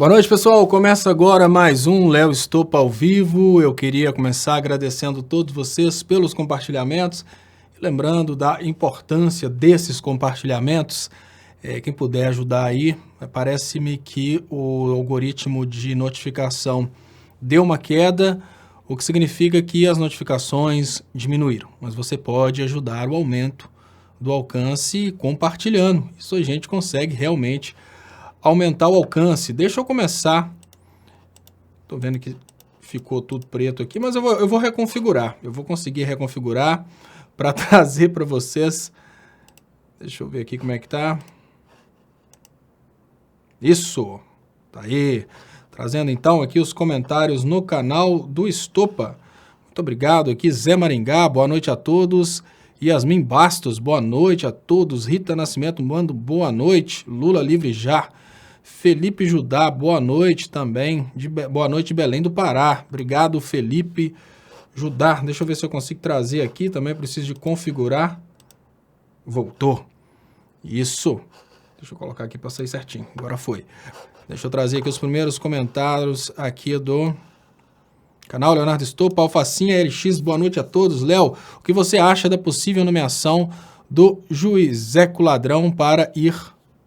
Boa noite, pessoal. Começa agora mais um Léo Estopa ao vivo. Eu queria começar agradecendo a todos vocês pelos compartilhamentos. Lembrando da importância desses compartilhamentos. Quem puder ajudar aí, parece-me que o algoritmo de notificação deu uma queda, o que significa que as notificações diminuíram. Mas você pode ajudar o aumento do alcance compartilhando. Isso a gente consegue realmente aumentar o alcance. Deixa eu começar. Tô vendo que ficou tudo preto aqui, mas eu vou reconfigurar. Eu vou conseguir reconfigurar para trazer para vocês. Deixa eu ver aqui como é que tá. Isso. Tá aí. Trazendo então aqui os comentários no canal do Estopa. Muito obrigado aqui, Zé Maringá. Boa noite a todos. Yasmin Bastos, boa noite a todos. Rita Nascimento, mando boa noite. Lula livre já. Felipe Judá, boa noite também. Boa noite de Belém do Pará. Obrigado, Felipe Judá. Deixa eu ver se eu consigo trazer aqui. Também preciso de configurar. Voltou. Isso. Deixa eu colocar aqui para sair certinho. Agora foi. Deixa eu trazer aqui os primeiros comentários aqui do canal Leonardo Estopa, Alfacinha LX, boa noite a todos. Léo, o que você acha da possível nomeação do Juizeco Ladrão para ir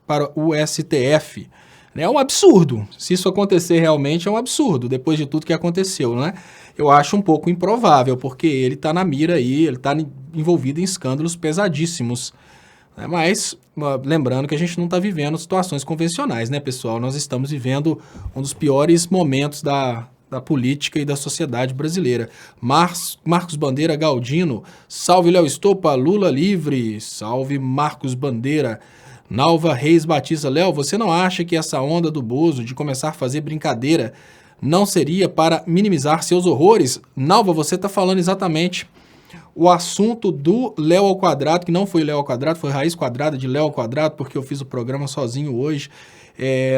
para o STF? É um absurdo. Se isso acontecer realmente, é um absurdo, depois de tudo que aconteceu, né? Eu acho um pouco improvável, porque ele está na mira aí, ele está envolvido em escândalos pesadíssimos. Mas, lembrando que a gente não está vivendo situações convencionais, né, pessoal? Nós estamos vivendo um dos piores momentos da política e da sociedade brasileira. Marcos Bandeira Galdino, salve Léo Estopa, Lula livre, salve Marcos Bandeira. Nalva Reis Batista, Léo, você não acha que essa onda do Bozo de começar a fazer brincadeira não seria para minimizar seus horrores? Nalva, você está falando exatamente o assunto do Léo ao Quadrado, que não foi Léo ao Quadrado, foi Raiz Quadrada de Léo ao Quadrado, porque eu fiz o programa sozinho hoje,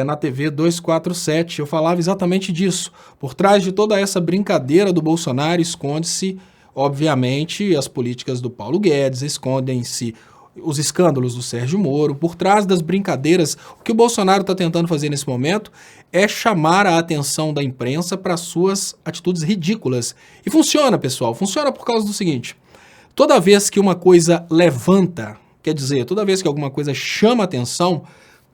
na TV 247, eu falava exatamente disso. Por trás de toda essa brincadeira do Bolsonaro esconde-se, obviamente, as políticas do Paulo Guedes, escondem-se os escândalos do Sérgio Moro. Por trás das brincadeiras, o que o Bolsonaro está tentando fazer nesse momento é chamar a atenção da imprensa para suas atitudes ridículas. E funciona, pessoal, funciona por causa do seguinte: toda vez que uma coisa levanta, quer dizer, toda vez que alguma coisa chama atenção,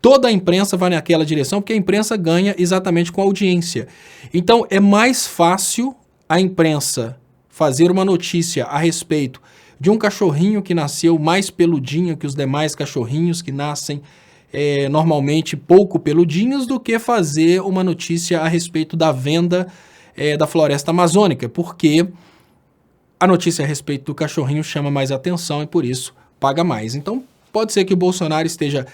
toda a imprensa vai naquela direção, porque a imprensa ganha exatamente com a audiência. Então, é mais fácil a imprensa fazer uma notícia a respeito de um cachorrinho que nasceu mais peludinho que os demais cachorrinhos que nascem normalmente pouco peludinhos, do que fazer uma notícia a respeito da venda da floresta amazônica, porque a notícia a respeito do cachorrinho chama mais atenção e por isso paga mais. Então, pode ser que o Bolsonaro esteja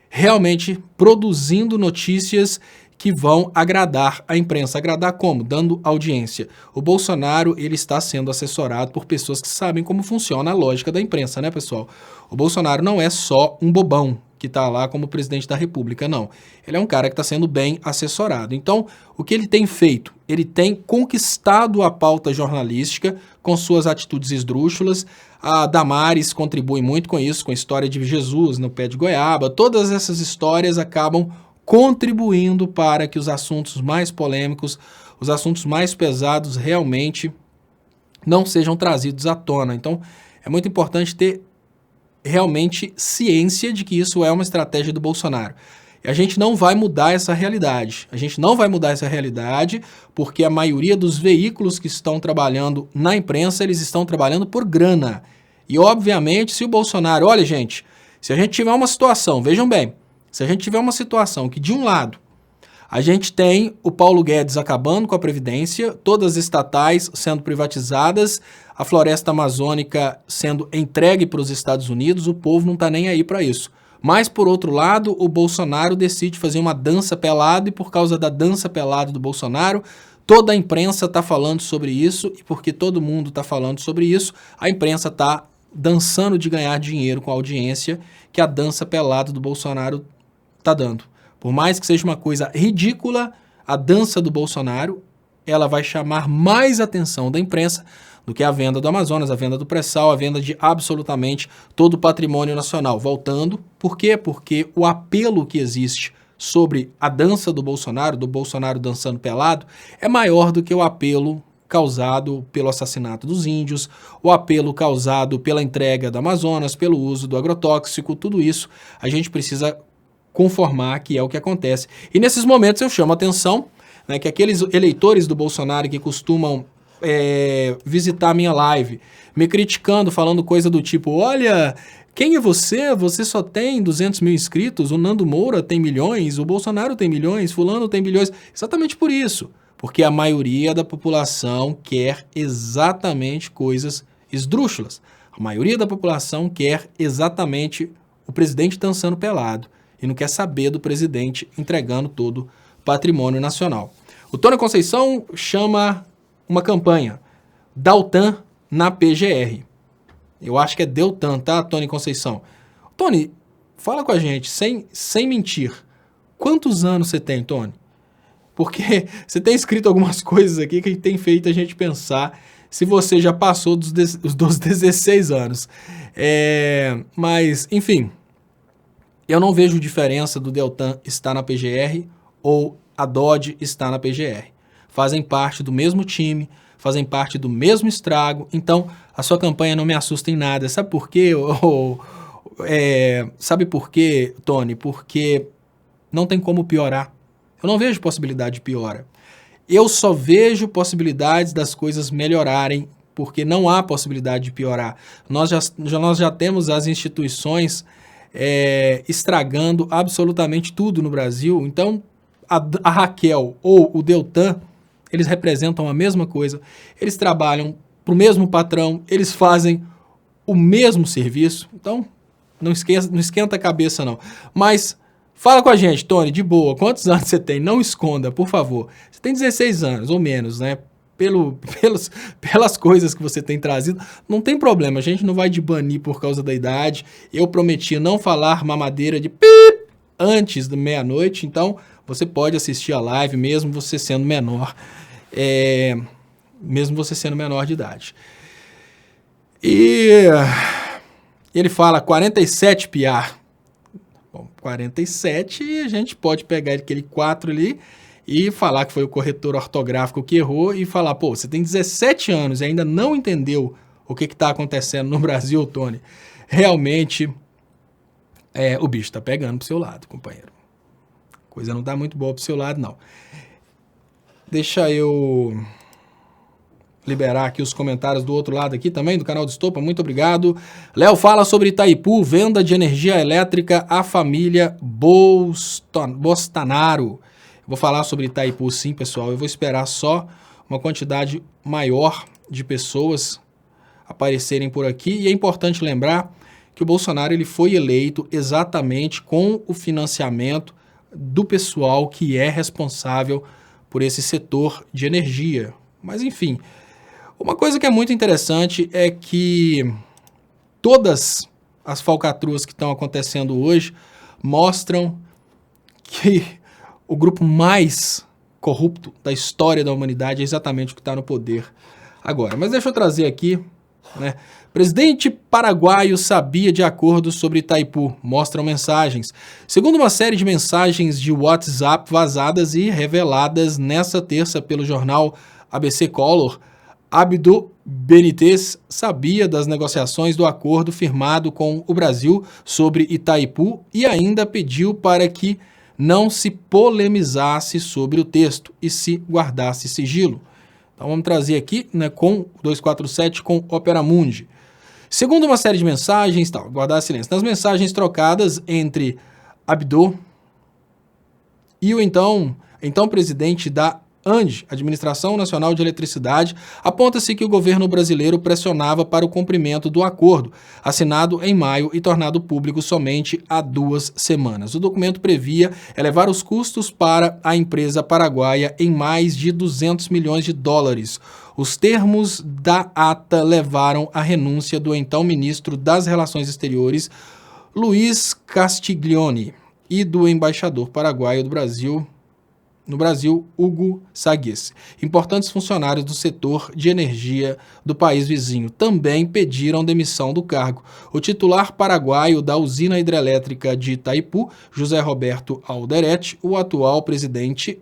realmente produzindo notícias que vão agradar a imprensa. Agradar como? Dando audiência. O Bolsonaro, ele está sendo assessorado por pessoas que sabem como funciona a lógica da imprensa, né, pessoal? O Bolsonaro não é só um bobão que está lá como presidente da República, não. Ele é um cara que está sendo bem assessorado. Então, o que ele tem feito? Ele tem conquistado a pauta jornalística com suas atitudes esdrúxulas. A Damares contribui muito com isso, com a história de Jesus no pé de goiaba. Todas essas histórias acabam contribuindo para que os assuntos mais polêmicos, os assuntos mais pesados realmente não sejam trazidos à tona. Então, é muito importante ter realmente ciência de que isso é uma estratégia do Bolsonaro. E a gente não vai mudar essa realidade. A gente não vai mudar essa realidade porque a maioria dos veículos que estão trabalhando na imprensa, eles estão trabalhando por grana. E, obviamente, se o Bolsonaro... Olha, gente, se a gente tiver uma situação, vejam bem, se a gente tiver uma situação que, de um lado, a gente tem o Paulo Guedes acabando com a Previdência, todas as estatais sendo privatizadas, a floresta amazônica sendo entregue para os Estados Unidos, o povo não está nem aí para isso. Mas, por outro lado, o Bolsonaro decide fazer uma dança pelada e, por causa da dança pelada do Bolsonaro, toda a imprensa está falando sobre isso, e porque todo mundo está falando sobre isso, a imprensa está dançando de ganhar dinheiro com a audiência que a dança pelada do Bolsonaro está dando. Por mais que seja uma coisa ridícula, a dança do Bolsonaro, ela vai chamar mais atenção da imprensa do que a venda do Amazonas, a venda do pré-sal, a venda de absolutamente todo o patrimônio nacional. Voltando, por quê? Porque o apelo que existe sobre a dança do Bolsonaro dançando pelado, é maior do que o apelo causado pelo assassinato dos índios, o apelo causado pela entrega do Amazonas, pelo uso do agrotóxico, tudo isso a gente precisa conformar que é o que acontece. E nesses momentos eu chamo a atenção, né, que aqueles eleitores do Bolsonaro que costumam visitar a minha live, me criticando, falando coisa do tipo, olha, quem é você? Você só tem 200 mil inscritos, o Nando Moura tem milhões, o Bolsonaro tem milhões, fulano tem bilhões. Exatamente por isso, porque a maioria da população quer exatamente coisas esdrúxulas. A maioria da população quer exatamente o presidente dançando pelado e não quer saber do presidente entregando todo o patrimônio nacional. O Tony Conceição chama uma campanha, Deltan na PGR. Eu acho que é Deltan, tá, Tony Conceição? Tony, fala com a gente, sem mentir. Quantos anos você tem, Tony? Porque você tem escrito algumas coisas aqui que tem feito a gente pensar se você já passou dos 16 anos. Mas, enfim, eu não vejo diferença do Deltan estar na PGR ou a Dodge estar na PGR. Fazem parte do mesmo time, fazem parte do mesmo estrago, então a sua campanha não me assusta em nada. Sabe por quê? Sabe por quê, Tony? Porque não tem como piorar. Eu não vejo possibilidade de piora. Eu só vejo possibilidades das coisas melhorarem, porque não há possibilidade de piorar. Nós já temos as instituições estragando absolutamente tudo no Brasil. Então, a Raquel ou o Deltan, eles representam a mesma coisa. Eles trabalham para o mesmo patrão, eles fazem o mesmo serviço. Então, não esquenta a cabeça, não. Mas fala com a gente, Tony, de boa. Quantos anos você tem? Não esconda, por favor. Você tem 16 anos, ou menos, né? Pelas coisas que você tem trazido, não tem problema. A gente não vai te banir por causa da idade. Eu prometi não falar mamadeira de pip antes da meia-noite, então você pode assistir a live mesmo você sendo menor. Mesmo você sendo menor de idade. E ele fala 47 piar. Bom, 47, a gente pode pegar aquele 4 ali e falar que foi o corretor ortográfico que errou e falar, pô, você tem 17 anos e ainda não entendeu o que está acontecendo no Brasil, Tony. Realmente, o bicho está pegando pro seu lado, companheiro. Coisa não tá muito boa pro seu lado, não. Deixa eu liberar aqui os comentários do outro lado aqui também, do canal do Estopa, muito obrigado. Léo fala sobre Itaipu, venda de energia elétrica à família Bostanaro. Vou falar sobre Itaipu sim, pessoal, eu vou esperar só uma quantidade maior de pessoas aparecerem por aqui, e é importante lembrar que o Bolsonaro ele foi eleito exatamente com o financiamento do pessoal que é responsável por esse setor de energia. Mas, enfim, uma coisa que é muito interessante é que todas as falcatruas que estão acontecendo hoje mostram que o grupo mais corrupto da história da humanidade é exatamente o que está no poder agora. Mas deixa eu trazer aqui, né? Presidente paraguaio sabia de acordos sobre Itaipu, mostram mensagens. Segundo uma série de mensagens de WhatsApp vazadas e reveladas nessa terça pelo jornal ABC Color, Abdo Benítez sabia das negociações do acordo firmado com o Brasil sobre Itaipu e ainda pediu para que não se polemizasse sobre o texto e se guardasse sigilo. Então vamos trazer aqui, né, com 247 com Opera Mundi. Segundo uma série de mensagens, guardar silêncio, nas mensagens trocadas entre Abdo e o então presidente da ANDE, Administração Nacional de Eletricidade, aponta-se que o governo brasileiro pressionava para o cumprimento do acordo, assinado em maio e tornado público somente há 2 semanas. O documento previa elevar os custos para a empresa paraguaia em mais de 200 milhões de dólares. Os termos da ata levaram à renúncia do então ministro das Relações Exteriores, Luiz Castiglione, e do embaixador paraguaio do Brasil, no Brasil, Hugo Sagues. Importantes funcionários do setor de energia do país vizinho também pediram demissão do cargo. O titular paraguaio da usina hidrelétrica de Itaipu, José Roberto Alderete, o atual presidente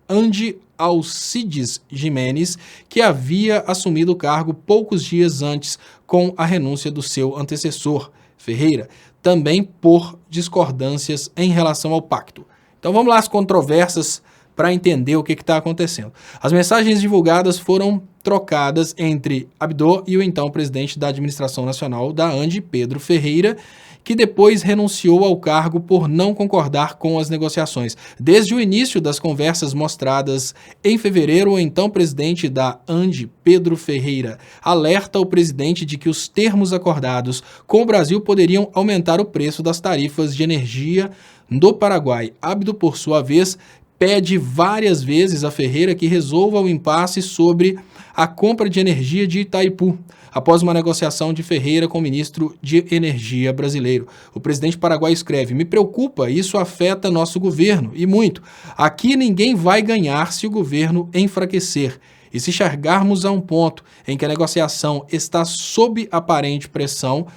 Andy Alcides Jimenez, que havia assumido o cargo poucos dias antes com a renúncia do seu antecessor, Ferreira, também por discordâncias em relação ao pacto. Então vamos lá às controvérsias para entender o que está acontecendo. As mensagens divulgadas foram trocadas entre Abdo e o então presidente da Administração Nacional da ANDE, Pedro Ferreira, que depois renunciou ao cargo por não concordar com as negociações. Desde o início das conversas mostradas em fevereiro, o então presidente da ANDE, Pedro Ferreira, alerta o presidente de que os termos acordados com o Brasil poderiam aumentar o preço das tarifas de energia do Paraguai. Abdo, por sua vez, pede várias vezes a Ferreira que resolva o impasse sobre a compra de energia de Itaipu, após uma negociação de Ferreira com o ministro de Energia brasileiro. O presidente paraguaio escreve: "Me preocupa, isso afeta nosso governo, e muito. Aqui ninguém vai ganhar se o governo enfraquecer. E se chegarmos a um ponto em que a negociação está sob aparente pressão,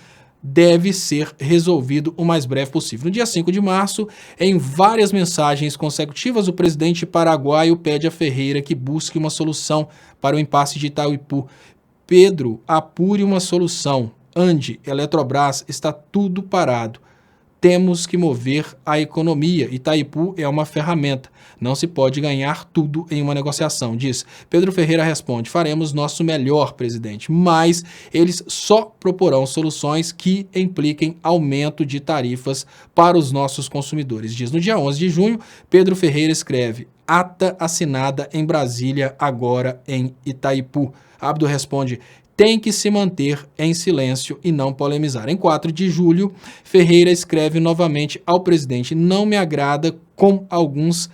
deve ser resolvido o mais breve possível." No dia 5 de março, em várias mensagens consecutivas, o presidente paraguaio pede a Ferreira que busque uma solução para o impasse de Itaipu. Pedro, apure uma solução. ANDE, Eletrobras, está tudo parado. Temos que mover a economia. Itaipu é uma ferramenta. Não se pode ganhar tudo em uma negociação, diz. Pedro Ferreira responde: "Faremos nosso melhor, presidente, mas eles só proporão soluções que impliquem aumento de tarifas para os nossos consumidores", diz. No dia 11 de junho, Pedro Ferreira escreve: "Ata assinada em Brasília, agora em Itaipu." Abdo responde: "Tem que se manter em silêncio e não polemizar." Em 4 de julho, Ferreira escreve novamente ao presidente: "Não me agrada como alguns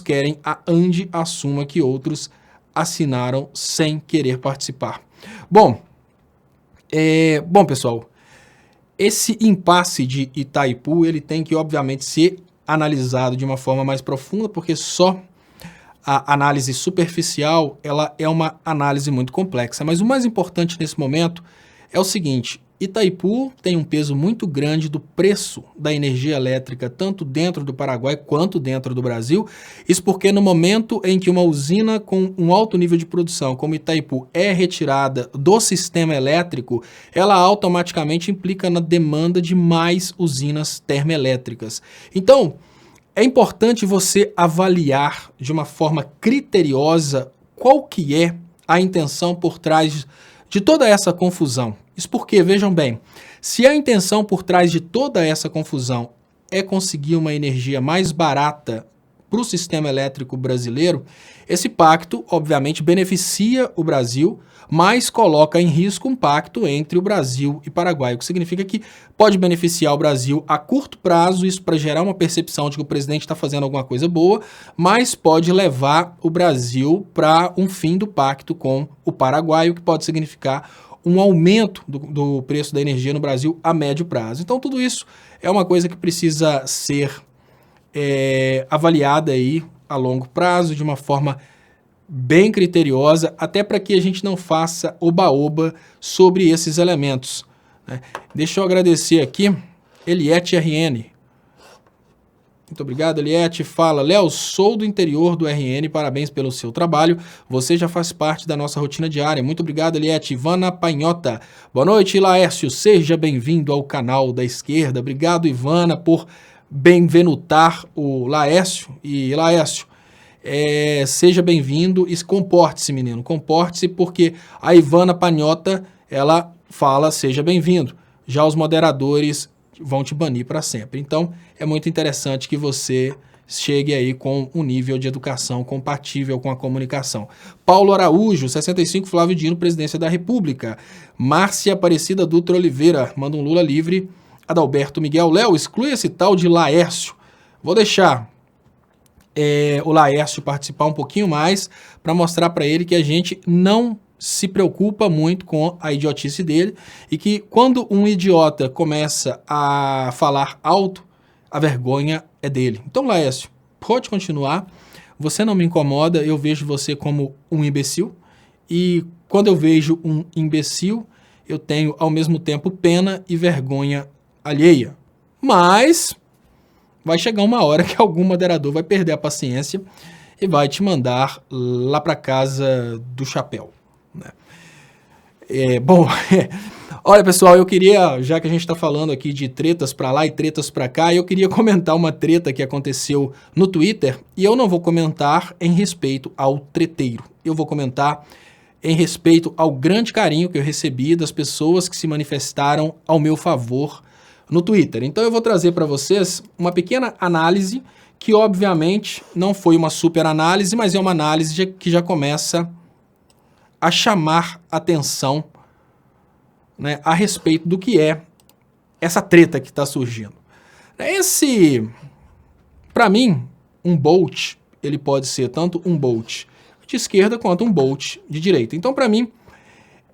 querem, a ANDE assuma que outros assinaram sem querer participar." Bom, pessoal, esse impasse de Itaipu, ele tem que, obviamente, ser analisado de uma forma mais profunda, porque só a análise superficial, ela é uma análise muito complexa. Mas o mais importante nesse momento é o seguinte: Itaipu tem um peso muito grande do preço da energia elétrica, tanto dentro do Paraguai quanto dentro do Brasil. Isso porque no momento em que uma usina com um alto nível de produção, como Itaipu, é retirada do sistema elétrico, ela automaticamente implica na demanda de mais usinas termoelétricas. Então, é importante você avaliar de uma forma criteriosa qual que é a intenção por trás de toda essa confusão. Isso porque, vejam bem, se a intenção por trás de toda essa confusão é conseguir uma energia mais barata para o sistema elétrico brasileiro, esse pacto, obviamente, beneficia o Brasil, mas coloca em risco um pacto entre o Brasil e Paraguai, o que significa que pode beneficiar o Brasil a curto prazo, isso para gerar uma percepção de que o presidente está fazendo alguma coisa boa, mas pode levar o Brasil para um fim do pacto com o Paraguai, o que pode significar um aumento do preço da energia no Brasil a médio prazo. Então, tudo isso é uma coisa que precisa ser avaliada aí a longo prazo, de uma forma bem criteriosa, até para que a gente não faça oba-oba sobre esses elementos, né? Deixa eu agradecer aqui, Eliette RN. Muito obrigado, Eliette. Fala: "Léo, sou do interior do RN, parabéns pelo seu trabalho. Você já faz parte da nossa rotina diária." Muito obrigado, Eliette. Ivana Panhota. "Boa noite, Laércio. Seja bem-vindo ao canal da esquerda." Obrigado, Ivana, por bem-venutar o Laércio. E, Laércio, seja bem-vindo e comporte-se, menino. Comporte-se, porque a Ivana Panhota, ela fala: "Seja bem-vindo." Já os moderadores vão te banir para sempre. Então, é muito interessante que você chegue aí com um nível de educação compatível com a comunicação. Paulo Araújo, 65, Flávio Dino, Presidência da República. Márcia Aparecida Dutra Oliveira, manda um Lula livre. Adalberto Miguel: "Léo, exclui esse tal de Laércio." Vou deixar o Laércio participar um pouquinho mais para mostrar para ele que a gente não se preocupa muito com a idiotice dele e que quando um idiota começa a falar alto, a vergonha é dele. Então, Laércio, pode continuar. Você não me incomoda, eu vejo você como um imbecil. E quando eu vejo um imbecil, eu tenho ao mesmo tempo pena e vergonha alheia. Mas vai chegar uma hora que algum moderador vai perder a paciência e vai te mandar lá para casa do chapéu, né? Bom, olha pessoal, eu queria, já que a gente está falando aqui de tretas para lá e tretas para cá, eu queria comentar uma treta que aconteceu no Twitter, e eu não vou comentar em respeito ao treteiro, eu vou comentar em respeito ao grande carinho que eu recebi das pessoas que se manifestaram ao meu favor no Twitter. Então eu vou trazer para vocês uma pequena análise, que obviamente não foi uma super análise, mas é uma análise que já começa a chamar atenção, né, a respeito do que é essa treta que está surgindo. Para mim, um Bolt, ele pode ser tanto um Bolt de esquerda quanto um Bolt de direita. Então, para mim,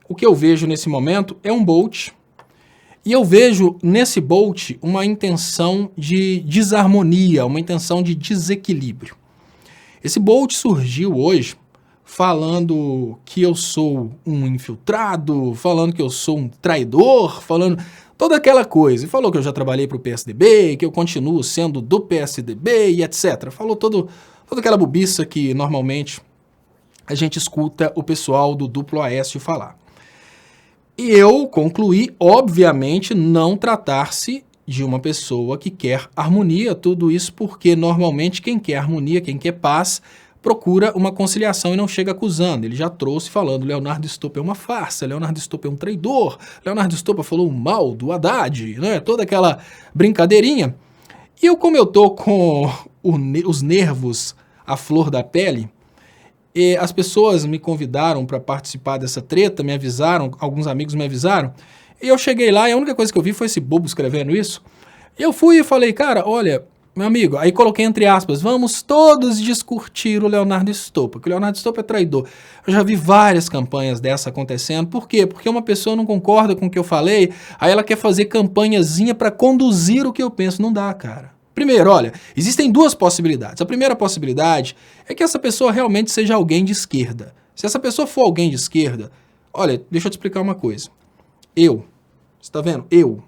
o que eu vejo nesse momento é um Bolt, e eu vejo nesse Bolt uma intenção de desarmonia, uma intenção de desequilíbrio. Esse Bolt surgiu hoje falando que eu sou um infiltrado, falando que eu sou um traidor, falando toda aquela coisa. E falou que eu já trabalhei para o PSDB, que eu continuo sendo do PSDB e etc. Falou toda aquela bobiça que normalmente a gente escuta o pessoal do duplo Aécio falar. E eu concluí, obviamente, não tratar-se de uma pessoa que quer harmonia, tudo isso porque normalmente quem quer harmonia, quem quer paz, procura uma conciliação e não chega acusando. Ele já trouxe falando, Leonardo Stolper é uma farsa, Leonardo Stolper é um traidor, Leonardo Stolper falou mal do Haddad, né? Toda aquela brincadeirinha. E eu, como eu tô com os nervos à flor da pele, e as pessoas me convidaram para participar dessa treta, me avisaram, alguns amigos me avisaram, e eu cheguei lá e a única coisa que eu vi foi esse bobo escrevendo isso. Eu fui e falei, cara, olha, meu amigo, aí coloquei entre aspas, vamos todos discutir o Leonardo Stolper, que o Leonardo Stolper é traidor. Eu já vi várias campanhas dessa acontecendo. Por quê? Porque uma pessoa não concorda com o que eu falei, aí ela quer fazer campanhazinha para conduzir o que eu penso. Não dá, cara. Primeiro, olha, existem duas possibilidades. A primeira possibilidade é que essa pessoa realmente seja alguém de esquerda. Se essa pessoa for alguém de esquerda, olha, deixa eu te explicar uma coisa. Você tá vendo? Eu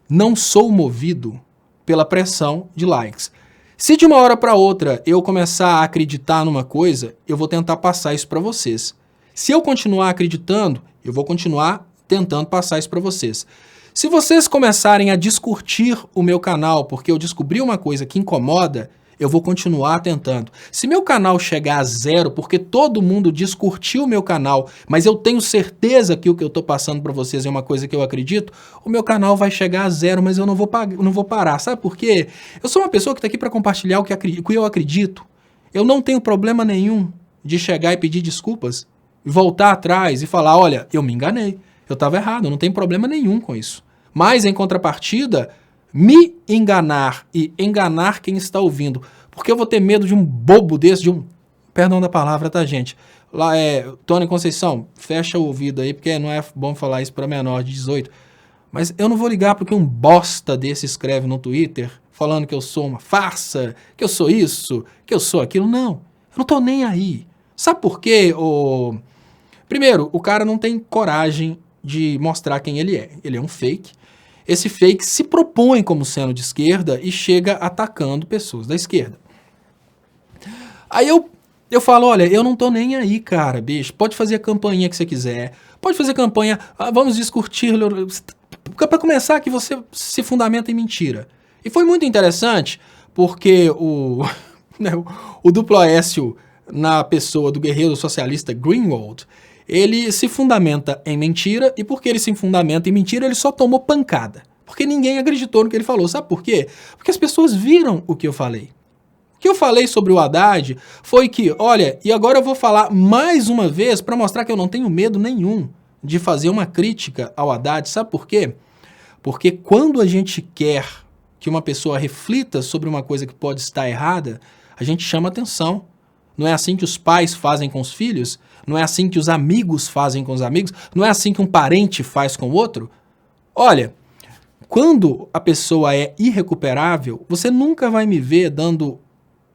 não sou movido pela pressão de likes. Se de uma hora para outra eu começar a acreditar numa coisa, eu vou tentar passar isso para vocês. Se eu continuar acreditando, eu vou continuar tentando passar isso para vocês. Se vocês começarem a discutir o meu canal porque eu descobri uma coisa que incomoda, eu vou continuar tentando. Se meu canal chegar a 0 porque todo mundo discutiu o meu canal, mas eu tenho certeza que o que eu estou passando para vocês é uma coisa que eu acredito, o meu canal vai chegar a 0, mas eu não vou parar. Sabe por quê? Eu sou uma pessoa que está aqui para compartilhar o que eu acredito. Eu não tenho problema nenhum de chegar e pedir desculpas, e voltar atrás e falar, olha, eu me enganei, eu estava errado, eu não tenho problema nenhum com isso. Mas, em contrapartida, me enganar e enganar quem está ouvindo. Porque eu vou ter medo de um bobo desse, de um... Perdão da palavra, tá, gente? Lá Tony Conceição, fecha o ouvido aí, porque não é bom falar isso para menor de 18. Mas eu não vou ligar porque um bosta desse escreve no Twitter, falando que eu sou uma farsa, que eu sou isso, que eu sou aquilo. Não, eu não tô nem aí. Sabe por quê? Primeiro, o cara não tem coragem de mostrar quem ele é. Ele é um fake. Esse fake se propõe como sendo de esquerda e chega atacando pessoas da esquerda. Aí eu falo, olha, eu não tô nem aí, cara, bicho. Pode fazer a campainha que você quiser. Pode fazer campanha, vamos discutir. Para começar, que você se fundamenta em mentira. E foi muito interessante, porque o duplo Aécio, na pessoa do guerreiro socialista Greenwald, ele se fundamenta em mentira, e porque ele se fundamenta em mentira, ele só tomou pancada. Porque ninguém acreditou no que ele falou. Sabe por quê? Porque as pessoas viram o que eu falei. O que eu falei sobre o Haddad foi que, olha, e agora eu vou falar mais uma vez para mostrar que eu não tenho medo nenhum de fazer uma crítica ao Haddad. Sabe por quê? Porque quando a gente quer que uma pessoa reflita sobre uma coisa que pode estar errada, a gente chama atenção. Não é assim que os pais fazem com os filhos? Não é assim que os amigos fazem com os amigos? Não é assim que um parente faz com o outro? Olha, quando a pessoa é irrecuperável, você nunca vai me ver dando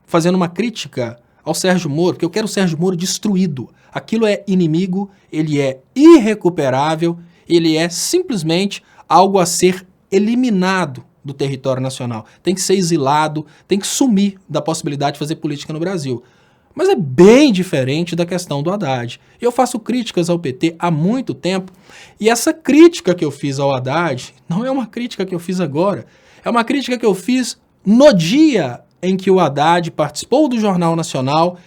fazendo uma crítica ao Sérgio Moro, porque eu quero o Sérgio Moro destruído. Aquilo é inimigo, ele é irrecuperável, ele é simplesmente algo a ser eliminado do território nacional. Tem que ser exilado, tem que sumir da possibilidade de fazer política no Brasil. Mas é bem diferente da questão do Haddad. Eu faço críticas ao PT há muito tempo, e essa crítica que eu fiz ao Haddad não é uma crítica que eu fiz agora, é uma crítica que eu fiz no dia em que o Haddad participou do Jornal Nacional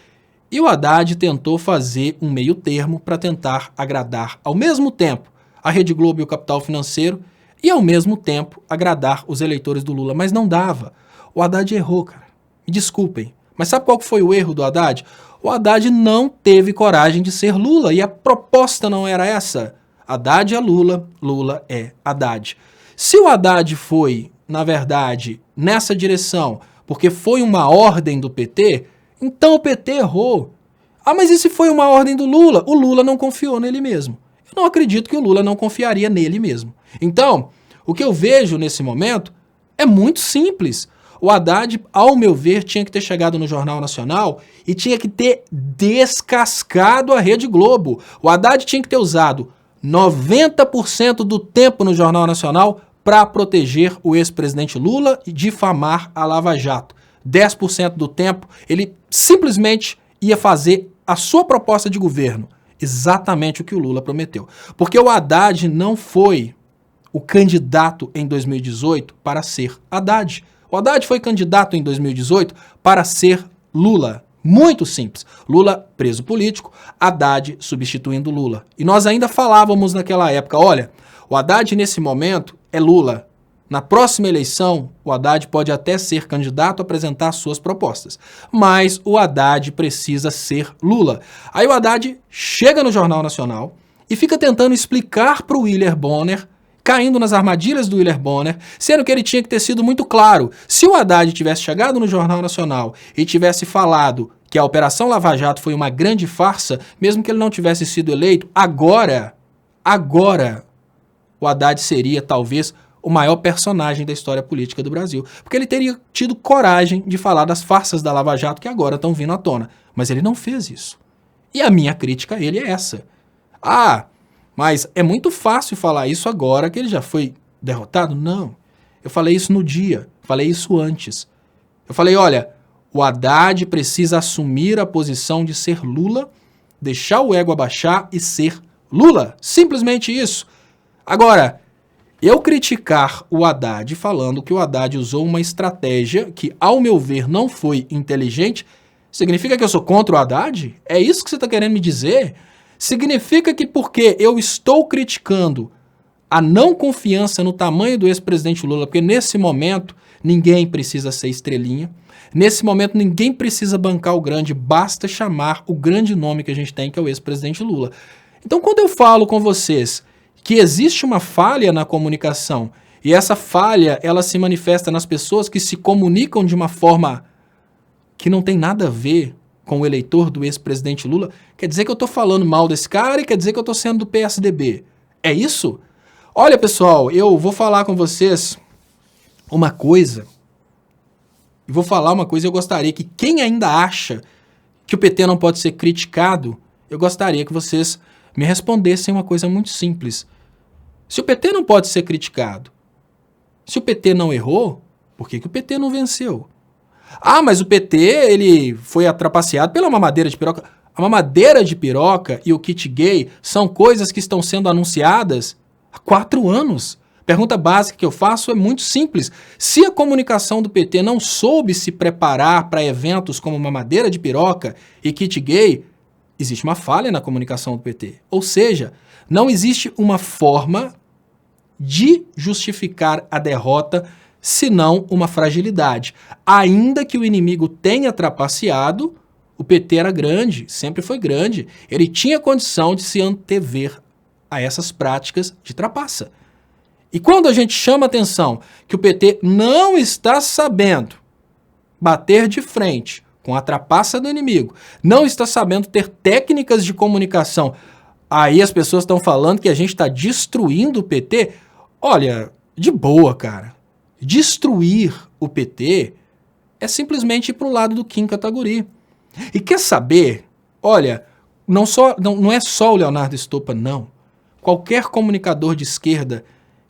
e o Haddad tentou fazer um meio termo para tentar agradar ao mesmo tempo a Rede Globo e o capital financeiro e ao mesmo tempo agradar os eleitores do Lula, mas não dava. O Haddad errou, cara. Me desculpem. Mas sabe qual foi o erro do Haddad? O Haddad não teve coragem de ser Lula, e a proposta não era essa. Haddad é Lula, Lula é Haddad. Se o Haddad foi, na verdade, nessa direção, porque foi uma ordem do PT, então o PT errou. Ah, mas e se foi uma ordem do Lula? O Lula não confiou nele mesmo. Eu não acredito que o Lula não confiaria nele mesmo. Então, o que eu vejo nesse momento é muito simples. O Haddad, ao meu ver, tinha que ter chegado no Jornal Nacional e tinha que ter descascado a Rede Globo. O Haddad tinha que ter usado 90% do tempo no Jornal Nacional para proteger o ex-presidente Lula e difamar a Lava Jato. 10% do tempo ele simplesmente ia fazer a sua proposta de governo, exatamente o que o Lula prometeu. Porque o Haddad não foi o candidato em 2018 para ser Haddad. O Haddad foi candidato em 2018 para ser Lula. Muito simples. Lula preso político, Haddad substituindo Lula. E nós ainda falávamos naquela época, olha, o Haddad nesse momento é Lula. Na próxima eleição, o Haddad pode até ser candidato a apresentar suas propostas. Mas o Haddad precisa ser Lula. Aí o Haddad chega no Jornal Nacional e fica tentando explicar para o Willer Bonner, caindo nas armadilhas do Willer Bonner, sendo que ele tinha que ter sido muito claro. Se o Haddad tivesse chegado no Jornal Nacional e tivesse falado que a Operação Lava Jato foi uma grande farsa, mesmo que ele não tivesse sido eleito, agora, o Haddad seria talvez o maior personagem da história política do Brasil. Porque ele teria tido coragem de falar das farsas da Lava Jato que agora estão vindo à tona. Mas ele não fez isso. E a minha crítica a ele é essa. Mas é muito fácil falar isso agora que ele já foi derrotado? Não. Eu falei isso no dia, falei isso antes. Eu falei, olha, o Haddad precisa assumir a posição de ser Lula, deixar o ego abaixar e ser Lula. Simplesmente isso. Agora, eu criticar o Haddad falando que o Haddad usou uma estratégia que, ao meu ver, não foi inteligente, significa que eu sou contra o Haddad? É isso que você está querendo me dizer? Significa que porque eu estou criticando a não confiança no tamanho do ex-presidente Lula, porque nesse momento ninguém precisa ser estrelinha, nesse momento ninguém precisa bancar o grande, basta chamar o grande nome que a gente tem, que é o ex-presidente Lula. Então quando eu falo com vocês que existe uma falha na comunicação, e essa falha ela se manifesta nas pessoas que se comunicam de uma forma que não tem nada a ver com o eleitor do ex-presidente Lula, quer dizer que eu estou falando mal desse cara e quer dizer que eu estou sendo do PSDB. É isso? Olha, pessoal, eu vou falar com vocês uma coisa, eu gostaria que quem ainda acha que o PT não pode ser criticado, eu gostaria que vocês me respondessem uma coisa muito simples. Se o PT não pode ser criticado, se o PT não errou, por que o PT não venceu? Mas o PT ele foi trapaceado pela mamadeira de piroca. A mamadeira de piroca e o kit gay são coisas que estão sendo anunciadas há 4 anos. Pergunta básica que eu faço é muito simples. Se a comunicação do PT não soube se preparar para eventos como mamadeira de piroca e kit gay, existe uma falha na comunicação do PT. Ou seja, não existe uma forma de justificar a derrota senão uma fragilidade. Ainda que o inimigo tenha trapaceado, o PT era grande, sempre foi grande. Ele tinha condição de se antever a essas práticas de trapaça. E quando a gente chama a atenção que o PT não está sabendo bater de frente com a trapaça do inimigo, não está sabendo ter técnicas de comunicação, aí as pessoas estão falando que a gente está destruindo o PT. Olha, de boa, cara. Destruir o PT é simplesmente ir para o lado do Kim Kataguiri. E quer saber? Olha, não é só o Leonardo Estopa, não. Qualquer comunicador de esquerda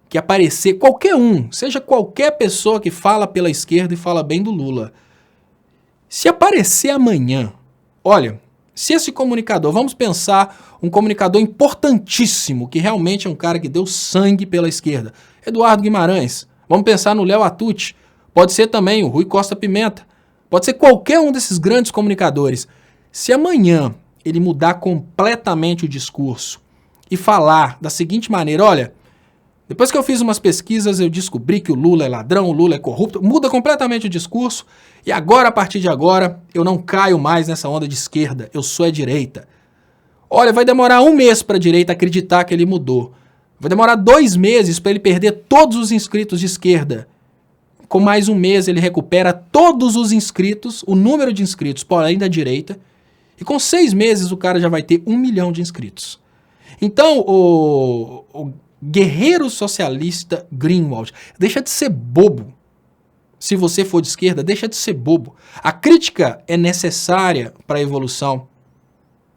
que aparecer, qualquer um, seja qualquer pessoa que fala pela esquerda e fala bem do Lula, se aparecer amanhã, olha, se esse comunicador, vamos pensar um comunicador importantíssimo, que realmente é um cara que deu sangue pela esquerda, Eduardo Guimarães, vamos pensar no Léo Atucci, pode ser também o Rui Costa Pimenta, pode ser qualquer um desses grandes comunicadores. Se amanhã ele mudar completamente o discurso e falar da seguinte maneira, olha, depois que eu fiz umas pesquisas, eu descobri que o Lula é ladrão, o Lula é corrupto, muda completamente o discurso, e agora, a partir de agora, eu não caio mais nessa onda de esquerda, eu sou a direita. Olha, vai demorar 1 mês para a direita acreditar que ele mudou. Vai demorar 2 meses para ele perder todos os inscritos de esquerda. Com mais 1 mês, ele recupera todos os inscritos, o número de inscritos, porém da direita, e com 6 meses o cara já vai ter 1 milhão de inscritos. Então, o guerreiro socialista Greenwald, deixa de ser bobo. Se você for de esquerda, deixa de ser bobo. A crítica é necessária para a evolução.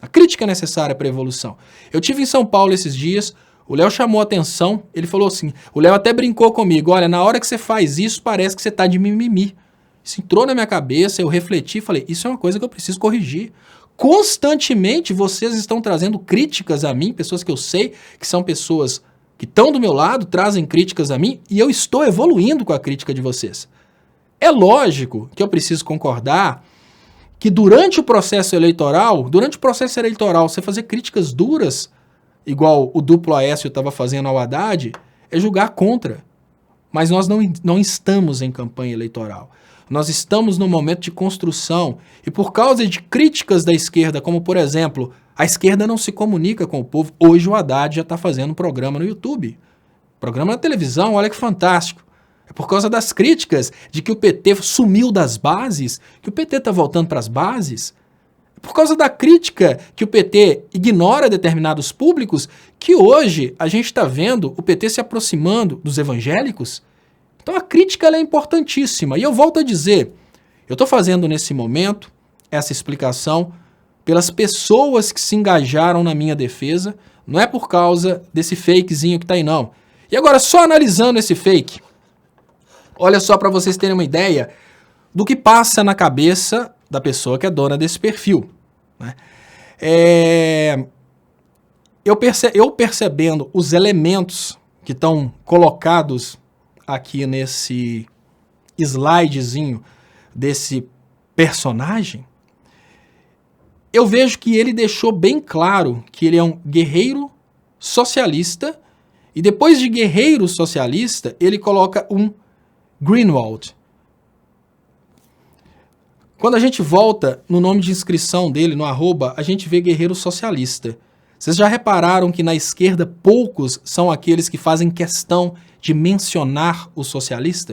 A crítica é necessária para a evolução. Eu tive em São Paulo esses dias, o Léo chamou a atenção, ele falou assim, o Léo até brincou comigo, olha, na hora que você faz isso, parece que você está de mimimi. Isso entrou na minha cabeça, eu refleti e falei, isso é uma coisa que eu preciso corrigir. Constantemente vocês estão trazendo críticas a mim, pessoas que eu sei que são pessoas que estão do meu lado, trazem críticas a mim, e eu estou evoluindo com a crítica de vocês. É lógico que eu preciso concordar que durante o processo eleitoral, você fazer críticas duras, igual o duplo Aécio estava fazendo ao Haddad, é julgar contra. Mas nós não estamos em campanha eleitoral. Nós estamos num momento de construção, e por causa de críticas da esquerda, como por exemplo, a esquerda não se comunica com o povo. Hoje o Haddad já está fazendo um programa no YouTube. Programa na televisão, olha que fantástico. É por causa das críticas de que o PT sumiu das bases, que o PT está voltando para as bases. É por causa da crítica que o PT ignora determinados públicos, que hoje a gente está vendo o PT se aproximando dos evangélicos. Então a crítica ela é importantíssima. E eu volto a dizer, eu estou fazendo nesse momento essa explicação pelas pessoas que se engajaram na minha defesa, não é por causa desse fakezinho que está aí não. E agora, só analisando esse fake, olha só para vocês terem uma ideia do que passa na cabeça da pessoa que é dona desse perfil. Né? Eu percebendo os elementos que estão colocados aqui nesse slidezinho desse personagem, eu vejo que ele deixou bem claro que ele é um guerreiro socialista, e depois de guerreiro socialista, ele coloca um Greenwald. Quando a gente volta no nome de inscrição dele, no arroba, a gente vê guerreiro socialista. Vocês já repararam que na esquerda poucos são aqueles que fazem questão de mencionar o socialista?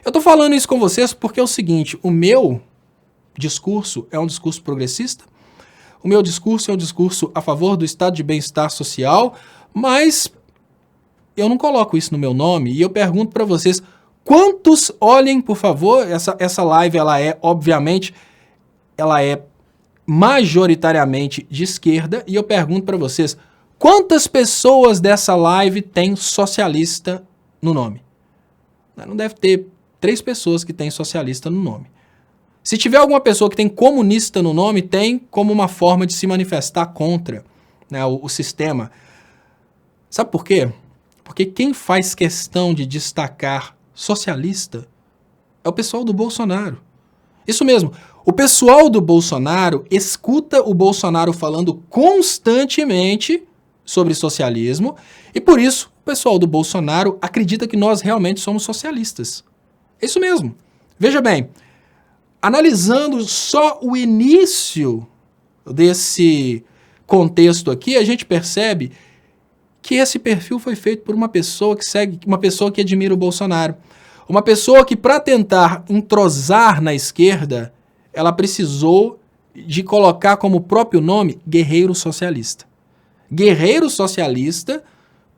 Eu estou falando isso com vocês porque é o seguinte, o meu discurso é um discurso progressista, o meu discurso é um discurso a favor do estado de bem-estar social, mas eu não coloco isso no meu nome e eu pergunto para vocês, quantos, olhem por favor, essa live ela é, obviamente, ela é majoritariamente de esquerda, e eu pergunto para vocês, quantas pessoas dessa live tem socialista no nome? Não deve ter 3 pessoas que têm socialista no nome. Se tiver alguma pessoa que tem comunista no nome, tem como uma forma de se manifestar contra, né, o sistema. Sabe por quê? Porque quem faz questão de destacar socialista é o pessoal do Bolsonaro. Isso mesmo, o pessoal do Bolsonaro escuta o Bolsonaro falando constantemente sobre socialismo e por isso o pessoal do Bolsonaro acredita que nós realmente somos socialistas. É isso mesmo. Veja bem, analisando só o início desse contexto aqui, a gente percebe que esse perfil foi feito por uma pessoa que segue, uma pessoa que admira o Bolsonaro. Uma pessoa que, para tentar entrosar na esquerda, ela precisou de colocar como próprio nome guerreiro socialista. Guerreiro socialista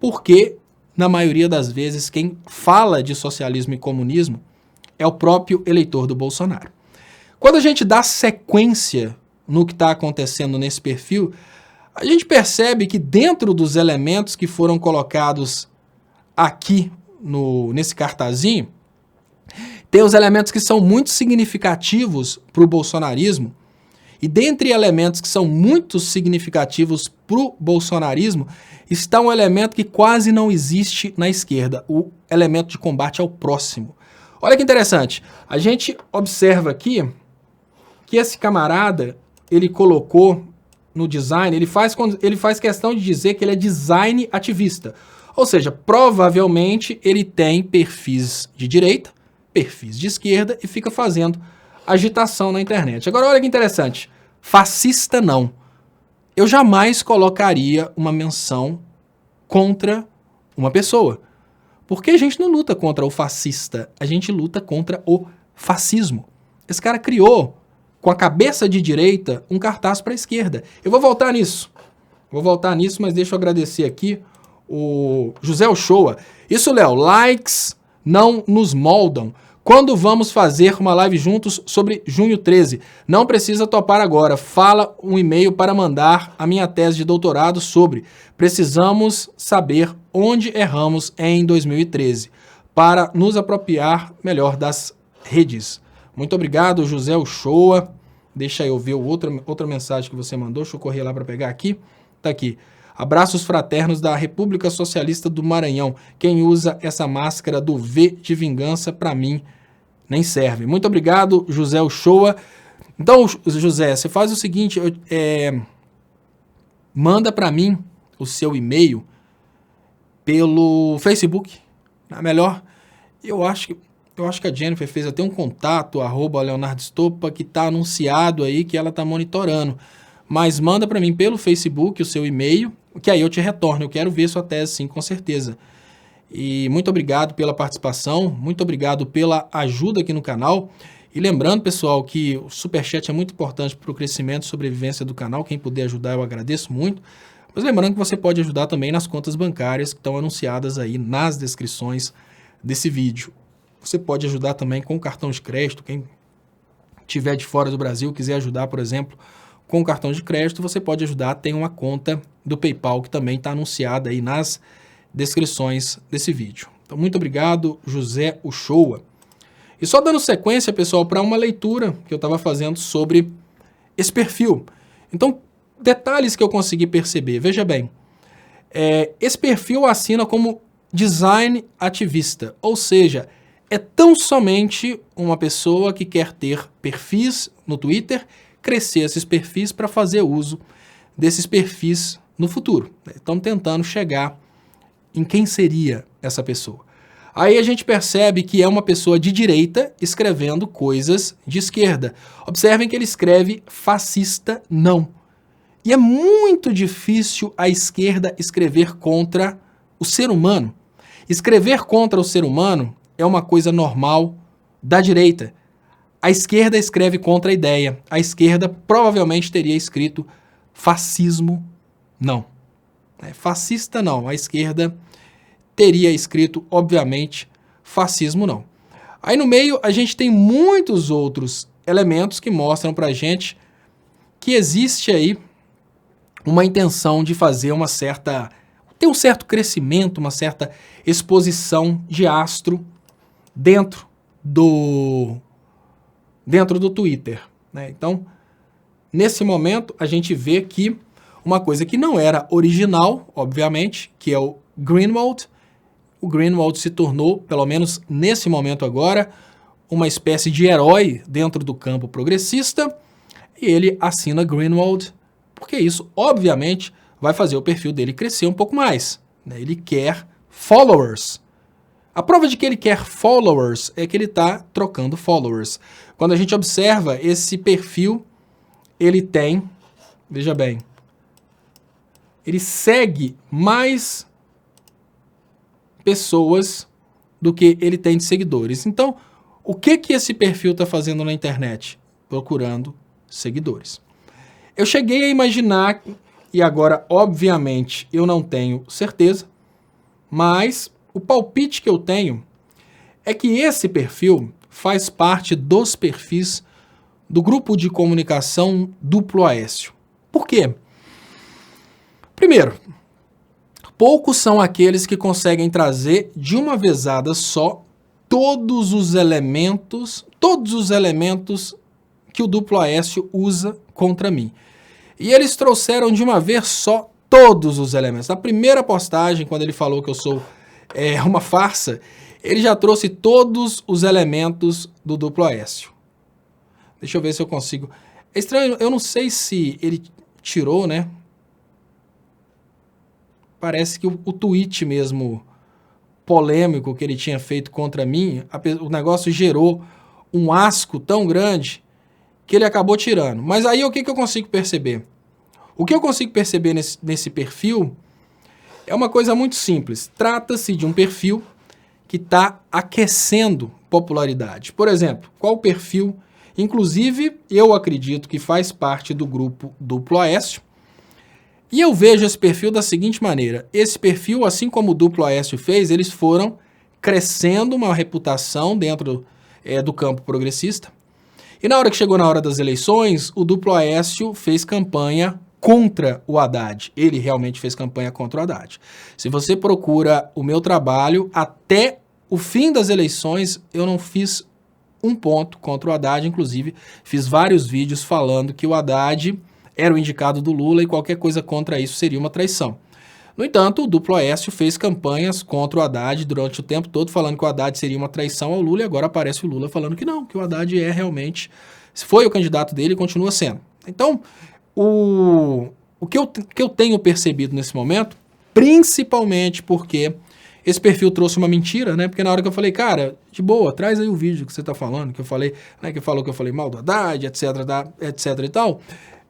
porque, na maioria das vezes, quem fala de socialismo e comunismo é o próprio eleitor do Bolsonaro. Quando a gente dá sequência no que está acontecendo nesse perfil, a gente percebe que dentro dos elementos que foram colocados aqui nesse cartazinho, tem os elementos que são muito significativos para o bolsonarismo, e dentre elementos que são muito significativos para o bolsonarismo, está um elemento que quase não existe na esquerda, o elemento de combate ao próximo. Olha que interessante, a gente observa aqui que esse camarada, ele colocou no design, ele faz questão de dizer que ele é design ativista. Ou seja, provavelmente ele tem perfis de direita, perfis de esquerda e fica fazendo agitação na internet. Agora, olha que interessante. Fascista não. Eu jamais colocaria uma menção contra uma pessoa. Porque a gente não luta contra o fascista, a gente luta contra o fascismo. Esse cara criou, com a cabeça de direita, um cartaz para a esquerda. Eu vou voltar nisso. Mas deixa eu agradecer aqui o José Ochoa. Isso, Léo, likes não nos moldam. Quando vamos fazer uma live juntos sobre junho 13? Não precisa topar agora. Fala um e-mail para mandar a minha tese de doutorado sobre. Precisamos saber onde erramos em 2013 para nos apropriar melhor das redes. Muito obrigado, José Ochoa. Deixa eu ver outra mensagem que você mandou. Deixa eu correr lá para pegar aqui. Tá aqui. Abraços fraternos da República Socialista do Maranhão. Quem usa essa máscara do V de vingança, para mim, nem serve. Muito obrigado, José Ochoa. Então, José, você faz o seguinte, manda para mim o seu e-mail pelo Facebook. É melhor. Eu acho que a Jennifer fez até um contato, @Leonardo Estopa, que está anunciado aí, que ela está monitorando. Mas manda para mim pelo Facebook o seu e-mail, que aí eu te retorno. Eu quero ver sua tese, sim, com certeza. E muito obrigado pela participação, muito obrigado pela ajuda aqui no canal. E lembrando, pessoal, que o Superchat é muito importante para o crescimento e sobrevivência do canal. Quem puder ajudar, eu agradeço muito. Mas lembrando que você pode ajudar também nas contas bancárias que estão anunciadas aí nas descrições desse vídeo. Você pode ajudar também com o cartão de crédito. Quem estiver de fora do Brasil, quiser ajudar, por exemplo, com o cartão de crédito, você pode ajudar. Tem uma conta do PayPal que também está anunciada aí nas descrições desse vídeo. Então, muito obrigado, José Ochoa. E só dando sequência, pessoal, para uma leitura que eu estava fazendo sobre esse perfil. Então, detalhes que eu consegui perceber. Veja bem, esse perfil assina como design ativista, ou seja, é tão somente uma pessoa que quer ter perfis no Twitter, crescer esses perfis para fazer uso desses perfis no futuro. Estão tentando chegar em quem seria essa pessoa. Aí a gente percebe que é uma pessoa de direita escrevendo coisas de esquerda. Observem que ele escreve fascista não. E é muito difícil a esquerda escrever contra o ser humano. Escrever contra o ser humano é uma coisa normal da direita. A esquerda escreve contra a ideia. A esquerda provavelmente teria escrito fascismo não. Fascista não. A esquerda teria escrito, obviamente, fascismo não. Aí no meio a gente tem muitos outros elementos que mostram pra gente que existe aí uma intenção de fazer ter um certo crescimento, uma certa exposição de astro dentro do Twitter, né? Então, nesse momento, a gente vê que uma coisa que não era original, obviamente, que é o Greenwald se tornou, pelo menos nesse momento agora, uma espécie de herói dentro do campo progressista, e ele assina Greenwald, porque isso, obviamente, vai fazer o perfil dele crescer um pouco mais, né? Ele quer followers. A prova de que ele quer followers é que ele está trocando followers. Quando a gente observa esse perfil, ele tem, veja bem, ele segue mais pessoas do que ele tem de seguidores. Então, o que esse perfil está fazendo na internet? Procurando seguidores. Eu cheguei a imaginar, e agora, obviamente, eu não tenho certeza, mas o palpite que eu tenho é que esse perfil faz parte dos perfis do grupo de comunicação Duplo Aécio. Por quê? Primeiro, poucos são aqueles que conseguem trazer de uma vezada só todos os elementos que o Duplo Aécio usa contra mim. E eles trouxeram de uma vez só todos os elementos. Na primeira postagem, quando ele falou que eu sou uma farsa, ele já trouxe todos os elementos do Duplo Aécio. Deixa eu ver se eu consigo. É estranho, eu não sei se ele tirou, né? Parece que o tweet mesmo polêmico que ele tinha feito contra mim, o negócio gerou um asco tão grande que ele acabou tirando. Mas aí o que eu consigo perceber? O que eu consigo perceber nesse perfil é uma coisa muito simples. Trata-se de um perfil que está aquecendo popularidade. Por exemplo, qual o perfil? Inclusive, eu acredito que faz parte do grupo Duplo Aécio. E eu vejo esse perfil da seguinte maneira. Esse perfil, assim como o Duplo Aécio fez, eles foram crescendo uma reputação dentro do campo progressista. E na hora que chegou na hora das eleições, o Duplo Aécio fez campanha contra o Haddad. Ele realmente fez campanha contra o Haddad. Se você procura o meu trabalho, até o fim das eleições, eu não fiz um ponto contra o Haddad. Inclusive, fiz vários vídeos falando que o Haddad era o indicado do Lula e qualquer coisa contra isso seria uma traição. No entanto, o Duplo Aécio fez campanhas contra o Haddad durante o tempo todo, falando que o Haddad seria uma traição ao Lula, e agora aparece o Lula falando que não, que o Haddad é realmente, foi o candidato dele e continua sendo. Então, o que eu tenho percebido nesse momento, principalmente porque esse perfil trouxe uma mentira, né? Porque na hora que eu falei, cara, de boa, traz aí o vídeo que você tá falando, que eu falei, né? Que falou que eu falei mal do Haddad, etc e tal,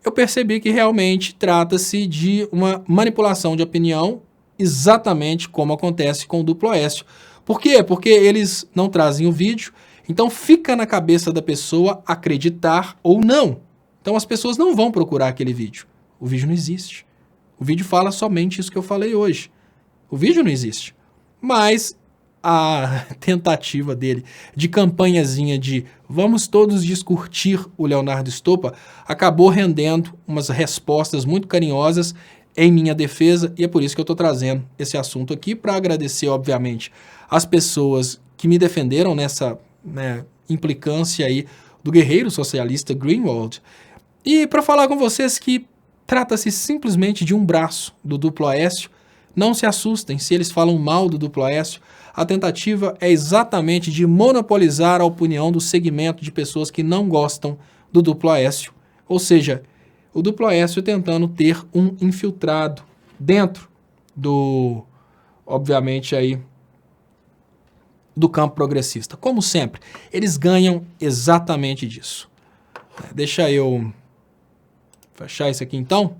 eu percebi que realmente trata-se de uma manipulação de opinião, exatamente como acontece com o Duplo Aécio. Por quê? Porque eles não trazem o vídeo, então fica na cabeça da pessoa acreditar ou não. Então as pessoas não vão procurar aquele vídeo. O vídeo não existe. O vídeo fala somente isso que eu falei hoje. O vídeo não existe. Mas a tentativa dele de campanhazinha de vamos todos discutir o Leonardo Stoppa acabou rendendo umas respostas muito carinhosas em minha defesa, e é por isso que eu estou trazendo esse assunto aqui, para agradecer, obviamente, as pessoas que me defenderam nessa implicância aí do guerreiro socialista Greenwald, e para falar com vocês que trata-se simplesmente de um braço do Duplo Aécio. Não se assustem se eles falam mal do Duplo Aécio. A tentativa é exatamente de monopolizar a opinião do segmento de pessoas que não gostam do Duplo Aécio. Ou seja, o Duplo Aécio tentando ter um infiltrado dentro do, obviamente, aí, do campo progressista. Como sempre, eles ganham exatamente disso. Deixa eu fechar isso aqui então.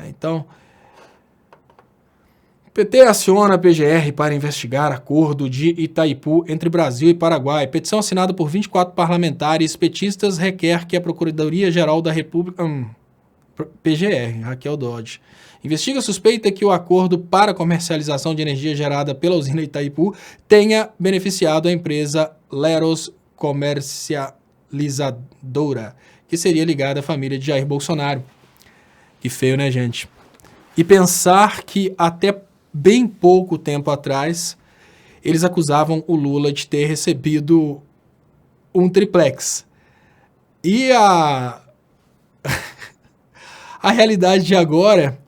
Então, PT aciona a PGR para investigar acordo de Itaipu entre Brasil e Paraguai. Petição assinada por 24 parlamentares petistas requer que a Procuradoria-Geral da República... PGR, Raquel Dodge. Investiga a suspeita que o acordo para comercialização de energia gerada pela usina Itaipu tenha beneficiado a empresa Leros Comercializadora, que seria ligada à família de Jair Bolsonaro. Que feio, né, gente? E pensar que até bem pouco tempo atrás eles acusavam o Lula de ter recebido um triplex. E a realidade de agora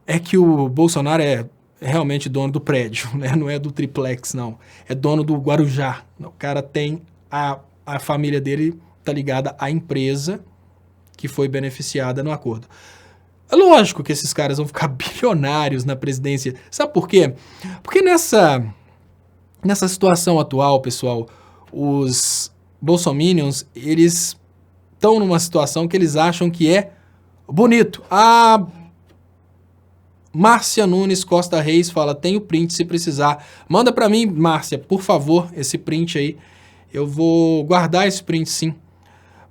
é que o Bolsonaro é realmente dono do prédio, né? Não é do triplex, não. É dono do Guarujá. O cara tem a família dele tá ligada à empresa que foi beneficiada no acordo. É lógico que esses caras vão ficar bilionários na presidência. Sabe por quê? Porque nessa situação atual, pessoal, os bolsominions, eles estão numa situação que eles acham que é bonito. A Márcia Nunes Costa Reis fala, tem o print se precisar. Manda pra mim, Márcia, por favor, esse print aí. Eu vou guardar esse print, sim.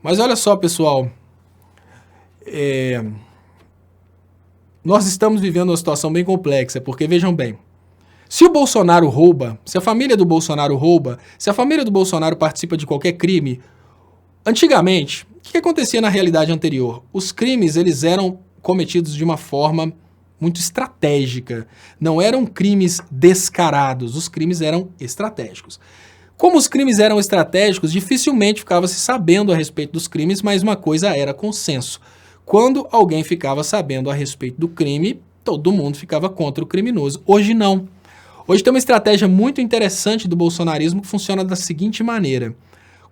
Mas olha só, pessoal. nós estamos vivendo uma situação bem complexa, porque vejam bem, se o Bolsonaro rouba, se a família do Bolsonaro rouba, se a família do Bolsonaro participa de qualquer crime, antigamente, o que acontecia na realidade anterior? Os crimes, eles eram cometidos de uma forma muito estratégica. Não eram crimes descarados, os crimes eram estratégicos. Como os crimes eram estratégicos, dificilmente ficava se sabendo a respeito dos crimes, mas uma coisa era consenso. Quando alguém ficava sabendo a respeito do crime, todo mundo ficava contra o criminoso. Hoje não. Hoje tem uma estratégia muito interessante do bolsonarismo que funciona da seguinte maneira.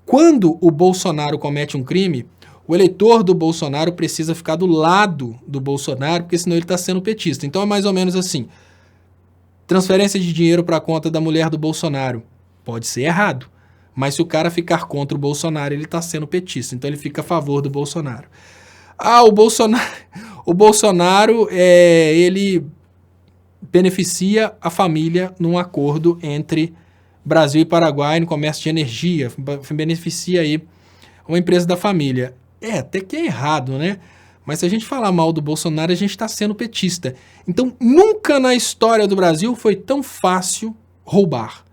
Quando o Bolsonaro comete um crime, o eleitor do Bolsonaro precisa ficar do lado do Bolsonaro, porque senão ele está sendo petista. Então é mais ou menos assim, transferência de dinheiro para a conta da mulher do Bolsonaro. Pode ser errado, mas se o cara ficar contra o Bolsonaro, ele está sendo petista, então ele fica a favor do Bolsonaro. O Bolsonaro, ele beneficia a família num acordo entre Brasil e Paraguai no comércio de energia, beneficia aí uma empresa da família. Até que é errado, né? Mas se a gente falar mal do Bolsonaro, a gente está sendo petista. Então, nunca na história do Brasil foi tão fácil roubar.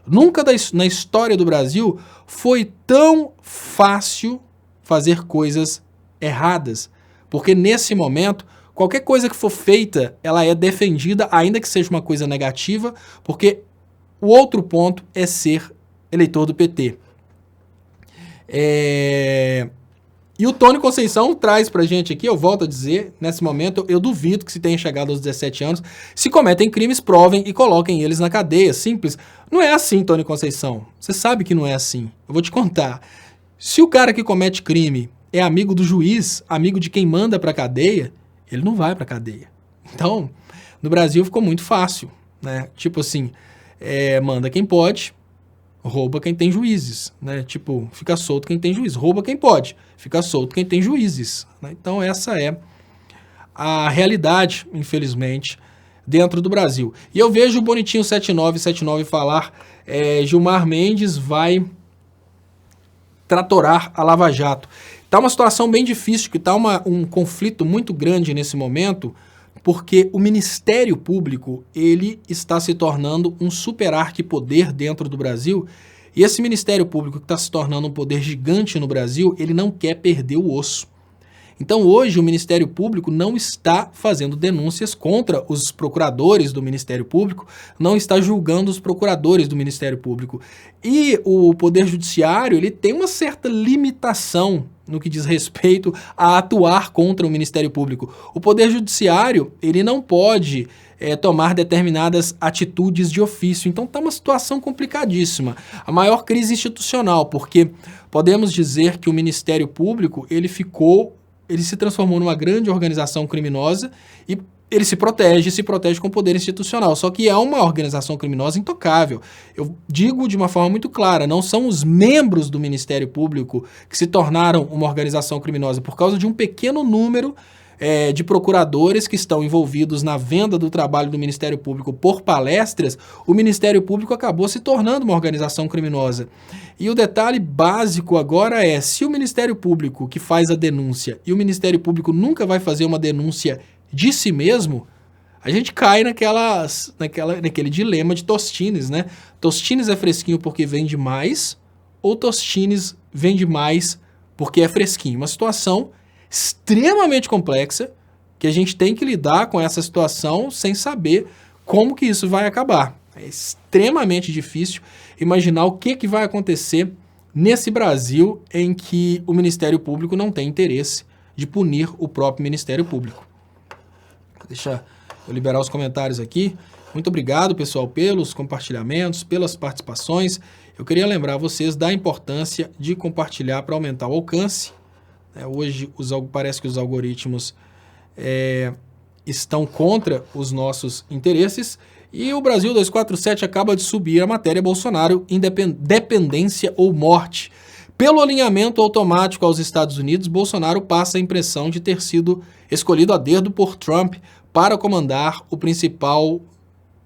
Nunca na história do Brasil foi tão fácil fazer coisas erradas. Porque nesse momento, qualquer coisa que for feita, ela é defendida, ainda que seja uma coisa negativa, porque o outro ponto é ser eleitor do PT. E o Tony Conceição traz pra gente aqui, eu volto a dizer, nesse momento, eu duvido que se tenha chegado aos 17 anos, se cometem crimes, provem e coloquem eles na cadeia, simples. Não é assim, Tony Conceição. Você sabe que não é assim. Eu vou te contar. Se o cara que comete crime é amigo do juiz, amigo de quem manda pra cadeia, ele não vai pra cadeia. Então, no Brasil ficou muito fácil, né? Tipo assim, manda quem pode, rouba quem tem juízes, né? Tipo, fica solto quem tem juízes. Rouba quem pode, fica solto quem tem juízes, né? Então essa é a realidade, infelizmente, dentro do Brasil. E eu vejo o Bonitinho 7979 falar, Gilmar Mendes vai tratorar a Lava Jato. Tá uma situação bem difícil, que tá um conflito muito grande nesse momento, porque o Ministério Público, ele está se tornando um super arquipoder dentro do Brasil, e esse Ministério Público que está se tornando um poder gigante no Brasil, ele não quer perder o osso. Então hoje o Ministério Público não está fazendo denúncias contra os procuradores do Ministério Público, não está julgando os procuradores do Ministério Público. E o Poder Judiciário, ele tem uma certa limitação no que diz respeito a atuar contra o Ministério Público. O Poder Judiciário, ele não pode tomar determinadas atitudes de ofício. Então está uma situação complicadíssima. A maior crise institucional, porque podemos dizer que o Ministério Público, ele se transformou numa grande organização criminosa e ele se protege com o poder institucional, só que é uma organização criminosa intocável. Eu digo de uma forma muito clara, não são os membros do Ministério Público que se tornaram uma organização criminosa por causa de um pequeno número de procuradores que estão envolvidos na venda do trabalho do Ministério Público por palestras. O Ministério Público acabou se tornando uma organização criminosa. E o detalhe básico agora é, se o Ministério Público que faz a denúncia e o Ministério Público nunca vai fazer uma denúncia de si mesmo, a gente cai naquele dilema de Tostines, né? Tostines é fresquinho porque vende mais, ou Tostines vende mais porque é fresquinho? Uma situação extremamente complexa, que a gente tem que lidar com essa situação sem saber como que isso vai acabar. É extremamente difícil imaginar o que vai acontecer nesse Brasil em que o Ministério Público não tem interesse de punir o próprio Ministério Público. Deixa eu liberar os comentários aqui. Muito obrigado, pessoal, pelos compartilhamentos, pelas participações. Eu queria lembrar vocês da importância de compartilhar para aumentar o alcance. Hoje parece que os algoritmos estão contra os nossos interesses e o Brasil 247 acaba de subir a matéria Bolsonaro, dependência ou morte. Pelo alinhamento automático aos Estados Unidos, Bolsonaro passa a impressão de ter sido escolhido a dedo por Trump para comandar o principal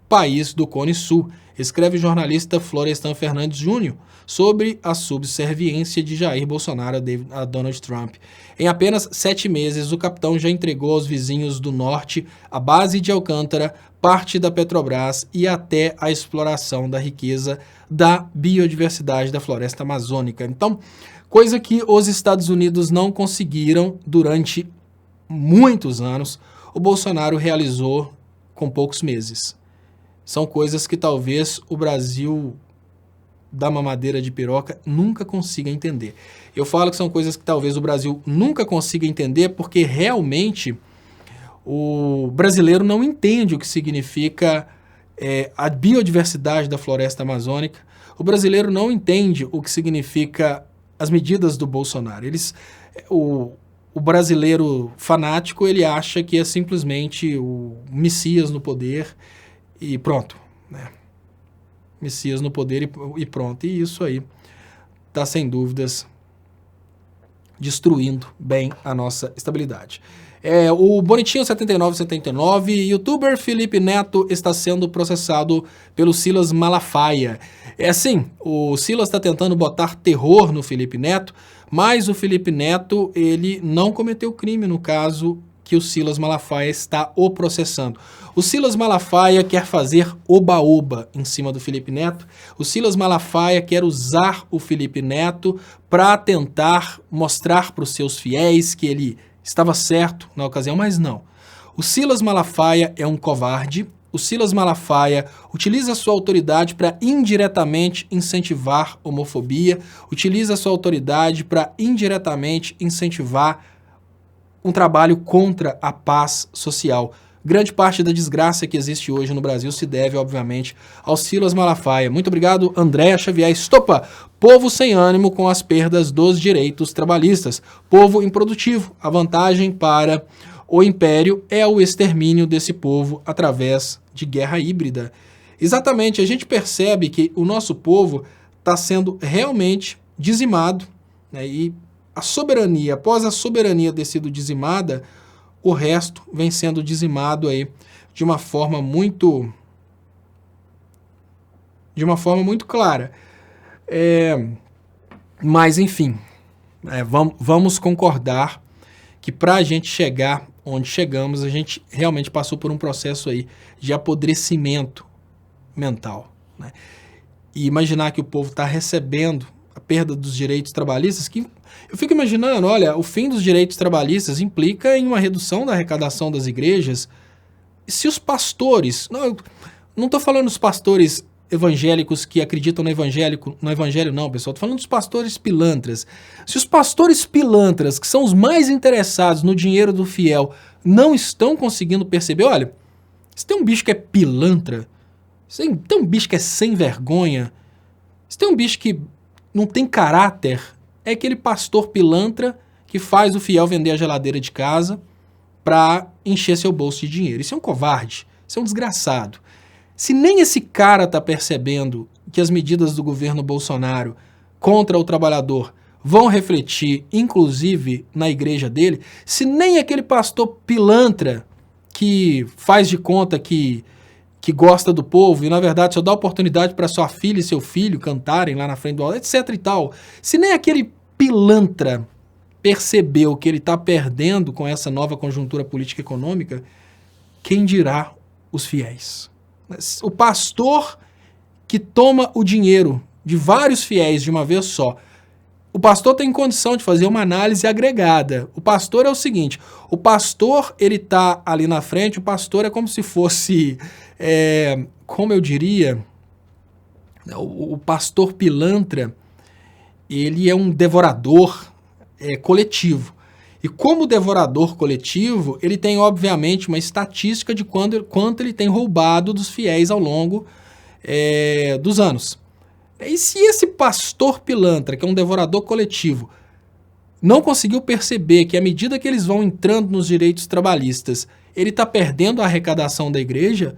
país do Cone Sul. escreve o jornalista Florestan Fernandes Jr. sobre a subserviência de Jair Bolsonaro a Donald Trump. Em apenas 7 meses, o capitão já entregou aos vizinhos do norte a base de Alcântara, parte da Petrobras e até a exploração da riqueza da biodiversidade da floresta amazônica. Então, coisa que os Estados Unidos não conseguiram durante muitos anos, o Bolsonaro realizou com poucos meses. São coisas que talvez o Brasil da mamadeira de piroca nunca consiga entender. Eu falo que são coisas que talvez o Brasil nunca consiga entender porque realmente o brasileiro não entende o que significa a biodiversidade da floresta amazônica. O brasileiro não entende o que significa as medidas do Bolsonaro. O brasileiro fanático, ele acha que é simplesmente o Messias no poder e pronto, né? Messias no poder e pronto. E isso aí está, sem dúvidas, destruindo bem a nossa estabilidade. O Bonitinho 7979, youtuber Felipe Neto está sendo processado pelo Silas Malafaia. O Silas está tentando botar terror no Felipe Neto, mas o Felipe Neto, ele não cometeu crime no caso que o Silas Malafaia está o processando. O Silas Malafaia quer fazer oba-oba em cima do Felipe Neto. O Silas Malafaia quer usar o Felipe Neto para tentar mostrar para os seus fiéis que ele estava certo na ocasião, mas não. O Silas Malafaia é um covarde. O Silas Malafaia utiliza sua autoridade para indiretamente incentivar homofobia, utiliza sua autoridade para indiretamente incentivar um trabalho contra a paz social. Grande parte da desgraça que existe hoje no Brasil se deve, obviamente, ao Silas Malafaia. Muito obrigado, Andréa Xavier. Estopa! Povo sem ânimo com as perdas dos direitos trabalhistas. Povo improdutivo. A vantagem para o império é o extermínio desse povo através de guerra híbrida. Exatamente, a gente percebe que o nosso povo está sendo realmente dizimado, né? E a soberania, após a soberania ter sido dizimada, o resto vem sendo dizimado aí de uma forma muito clara. Mas, enfim, vamos concordar que para a gente chegar onde chegamos, a gente realmente passou por um processo aí de apodrecimento mental, né? E imaginar que o povo está recebendo a perda dos direitos trabalhistas, que eu fico imaginando, olha, o fim dos direitos trabalhistas implica em uma redução da arrecadação das igrejas. Se os pastores, não estou falando dos pastores evangélicos que acreditam no evangelho não, pessoal, estou falando dos pastores pilantras. Se os pastores pilantras, que são os mais interessados no dinheiro do fiel, não estão conseguindo perceber, olha, se tem um bicho que é pilantra, se tem um bicho que é sem vergonha, se tem um bicho que não tem caráter, é aquele pastor pilantra que faz o fiel vender a geladeira de casa para encher seu bolso de dinheiro. Isso é um covarde, isso é um desgraçado. Se nem esse cara está percebendo que as medidas do governo Bolsonaro contra o trabalhador vão refletir, inclusive, na igreja dele, se nem aquele pastor pilantra que faz de conta que gosta do povo e, na verdade, só dá oportunidade para sua filha e seu filho cantarem lá na frente do altar, etc e tal. Se nem aquele pilantra percebeu que ele está perdendo com essa nova conjuntura política e econômica, quem dirá os fiéis? O pastor que toma o dinheiro de vários fiéis de uma vez só, o pastor tem condição de fazer uma análise agregada. O pastor é o seguinte, o pastor, ele está ali na frente, o pastor é como se fosse, como eu diria, o pastor pilantra, ele é um devorador coletivo. E como devorador coletivo, ele tem, obviamente, uma estatística de quanto ele tem roubado dos fiéis ao longo dos anos. E se esse pastor pilantra, que é um devorador coletivo, não conseguiu perceber que à medida que eles vão entrando nos direitos trabalhistas, ele está perdendo a arrecadação da igreja,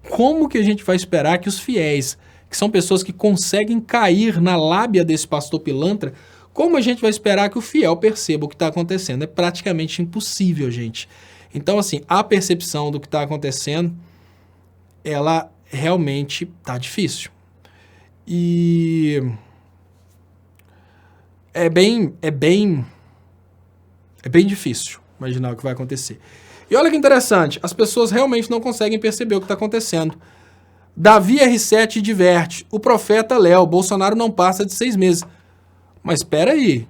como que a gente vai esperar que os fiéis, que são pessoas que conseguem cair na lábia desse pastor pilantra, como a gente vai esperar que o fiel perceba o que está acontecendo? É praticamente impossível, gente. Então, assim, a percepção do que está acontecendo, ela realmente tá difícil. E é bem difícil imaginar o que vai acontecer. E olha que interessante, as pessoas realmente não conseguem perceber o que está acontecendo. Davi R7 diverte, o profeta Léo, Bolsonaro não passa de 6 meses. Mas espera aí.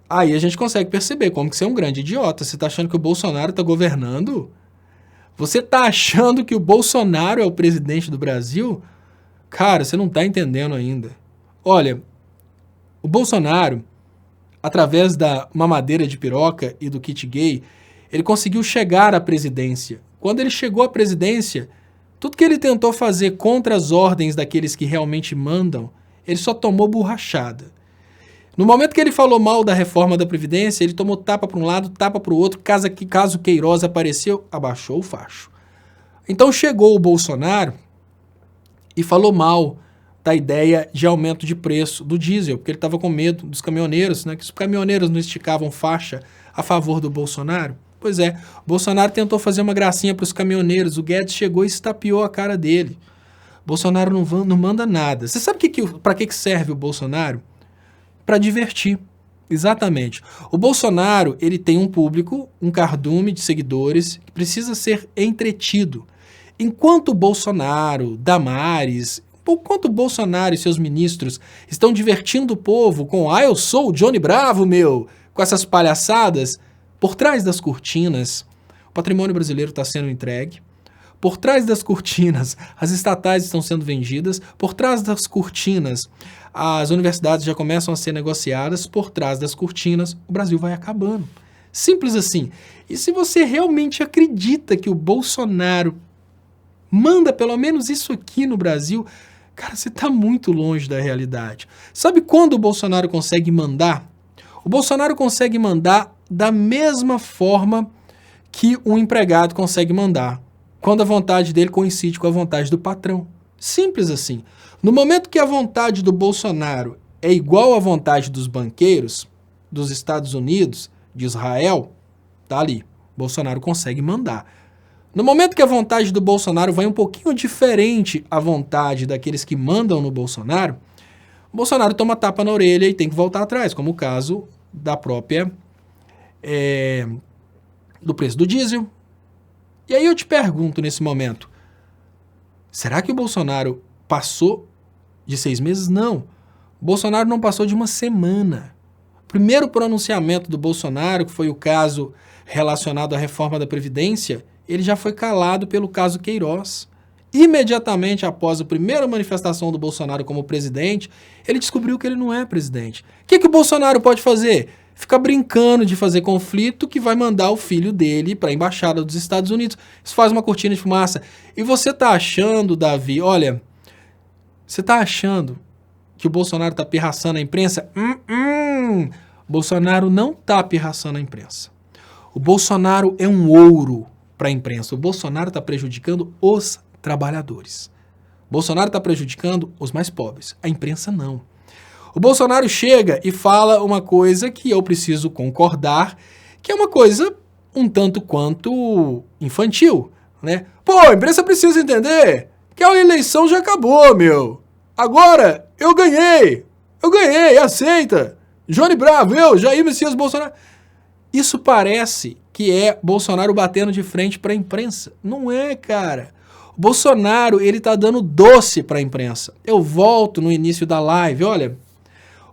Aí a gente consegue perceber como que você é um grande idiota. Você está achando que o Bolsonaro está governando? Você está achando que o Bolsonaro é o presidente do Brasil? Cara, você não está entendendo ainda. Olha, o Bolsonaro, através da mamadeira de piroca e do kit gay, ele conseguiu chegar à presidência. Quando ele chegou à presidência, tudo que ele tentou fazer contra as ordens daqueles que realmente mandam, ele só tomou borrachada. No momento que ele falou mal da reforma da Previdência, ele tomou tapa para um lado, tapa para o outro, caso Queiroz apareceu, abaixou o facho. Então chegou o Bolsonaro e falou mal da ideia de aumento de preço do diesel, porque ele estava com medo dos caminhoneiros, né, que os caminhoneiros não esticavam faixa a favor do Bolsonaro. Pois é, o Bolsonaro tentou fazer uma gracinha para os caminhoneiros, o Guedes chegou e estapeou a cara dele. Bolsonaro não manda nada. Você sabe para que serve o Bolsonaro? Para divertir. Exatamente. O Bolsonaro, ele tem um público, um cardume de seguidores que precisa ser entretido. Enquanto o Bolsonaro, Damares, enquanto o Bolsonaro e seus ministros estão divertindo o povo com eu sou o Johnny Bravo, meu, com essas palhaçadas, por trás das cortinas, o patrimônio brasileiro está sendo entregue. Por trás das cortinas, as estatais estão sendo vendidas. Por trás das cortinas, as universidades já começam a ser negociadas. Por trás das cortinas, o Brasil vai acabando. Simples assim. E se você realmente acredita que o Bolsonaro manda pelo menos isso aqui no Brasil, cara, você está muito longe da realidade. Sabe quando o Bolsonaro consegue mandar? O Bolsonaro consegue mandar da mesma forma que um empregado consegue mandar, quando a vontade dele coincide com a vontade do patrão. Simples assim. No momento que a vontade do Bolsonaro é igual à vontade dos banqueiros, dos Estados Unidos, de Israel, tá ali. Bolsonaro consegue mandar. No momento que a vontade do Bolsonaro vai um pouquinho diferente à vontade daqueles que mandam no Bolsonaro, o Bolsonaro toma tapa na orelha e tem que voltar atrás, como o caso da própria do preço do diesel. E aí eu te pergunto nesse momento, será que o Bolsonaro passou de 6 meses? Não. O Bolsonaro não passou de uma semana. O primeiro pronunciamento do Bolsonaro, que foi o caso relacionado à reforma da Previdência, ele já foi calado pelo caso Queiroz. Imediatamente após a primeira manifestação do Bolsonaro como presidente, ele descobriu que ele não é presidente. O que o Bolsonaro pode fazer? Ficar brincando de fazer conflito que vai mandar o filho dele para a embaixada dos Estados Unidos. Isso faz uma cortina de fumaça. E você tá achando, Davi, olha, você tá achando que o Bolsonaro tá pirraçando a imprensa? Bolsonaro não tá pirraçando a imprensa. O Bolsonaro é um ouro para a imprensa. O Bolsonaro está prejudicando os trabalhadores. O Bolsonaro está prejudicando os mais pobres. A imprensa não. O Bolsonaro chega e fala uma coisa que eu preciso concordar, que é uma coisa um tanto quanto infantil, né? Pô, a imprensa precisa entender que a eleição já acabou, meu. Agora, eu ganhei, aceita. Johnny Bravo, Jair Messias Bolsonaro. Isso parece que é Bolsonaro batendo de frente para a imprensa. Não é, cara. O Bolsonaro, ele tá dando doce para a imprensa. Eu volto no início da live, olha.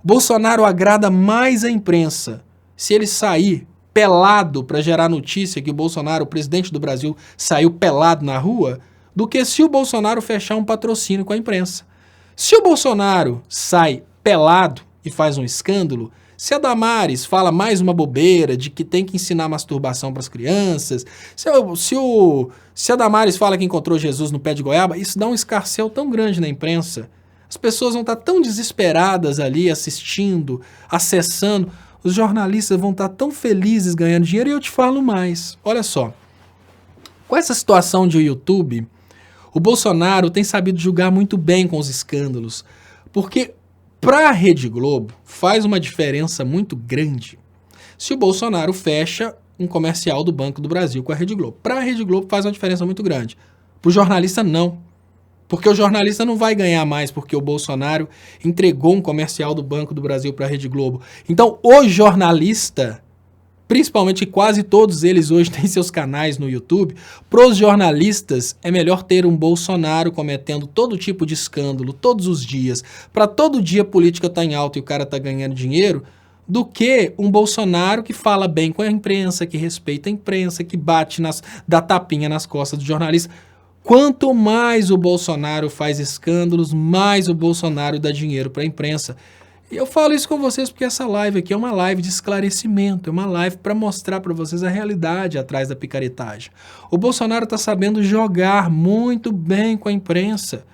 Bolsonaro agrada mais a imprensa se ele sair pelado para gerar notícia que o Bolsonaro, o presidente do Brasil, saiu pelado na rua, do que se o Bolsonaro fechar um patrocínio com a imprensa. Se o Bolsonaro sai pelado e faz um escândalo, se a Damares fala mais uma bobeira de que tem que ensinar masturbação para as crianças, se a Damares fala que encontrou Jesus no pé de goiaba, isso dá um escarcéu tão grande na imprensa. As pessoas vão estar tão desesperadas ali assistindo, acessando, os jornalistas vão estar tão felizes ganhando dinheiro. E eu te falo mais, olha só, com essa situação de YouTube, o Bolsonaro tem sabido julgar muito bem com os escândalos, porque para a Rede Globo faz uma diferença muito grande se o Bolsonaro fecha um comercial do Banco do Brasil com a Rede Globo. Para a Rede Globo faz uma diferença muito grande. Para o jornalista, não. Porque o jornalista não vai ganhar mais porque o Bolsonaro entregou um comercial do Banco do Brasil para a Rede Globo. Então, o jornalista, principalmente quase todos eles hoje têm seus canais no YouTube, para os jornalistas é melhor ter um Bolsonaro cometendo todo tipo de escândalo todos os dias, para todo dia a política tá em alta e o cara tá ganhando dinheiro, do que um Bolsonaro que fala bem com a imprensa, que respeita a imprensa, que dá tapinha nas costas do jornalista. Quanto mais o Bolsonaro faz escândalos, mais o Bolsonaro dá dinheiro para a imprensa. E eu falo isso com vocês porque essa live aqui é uma live de esclarecimento, é uma live para mostrar para vocês a realidade atrás da picaretagem. O Bolsonaro está sabendo jogar muito bem com a imprensa.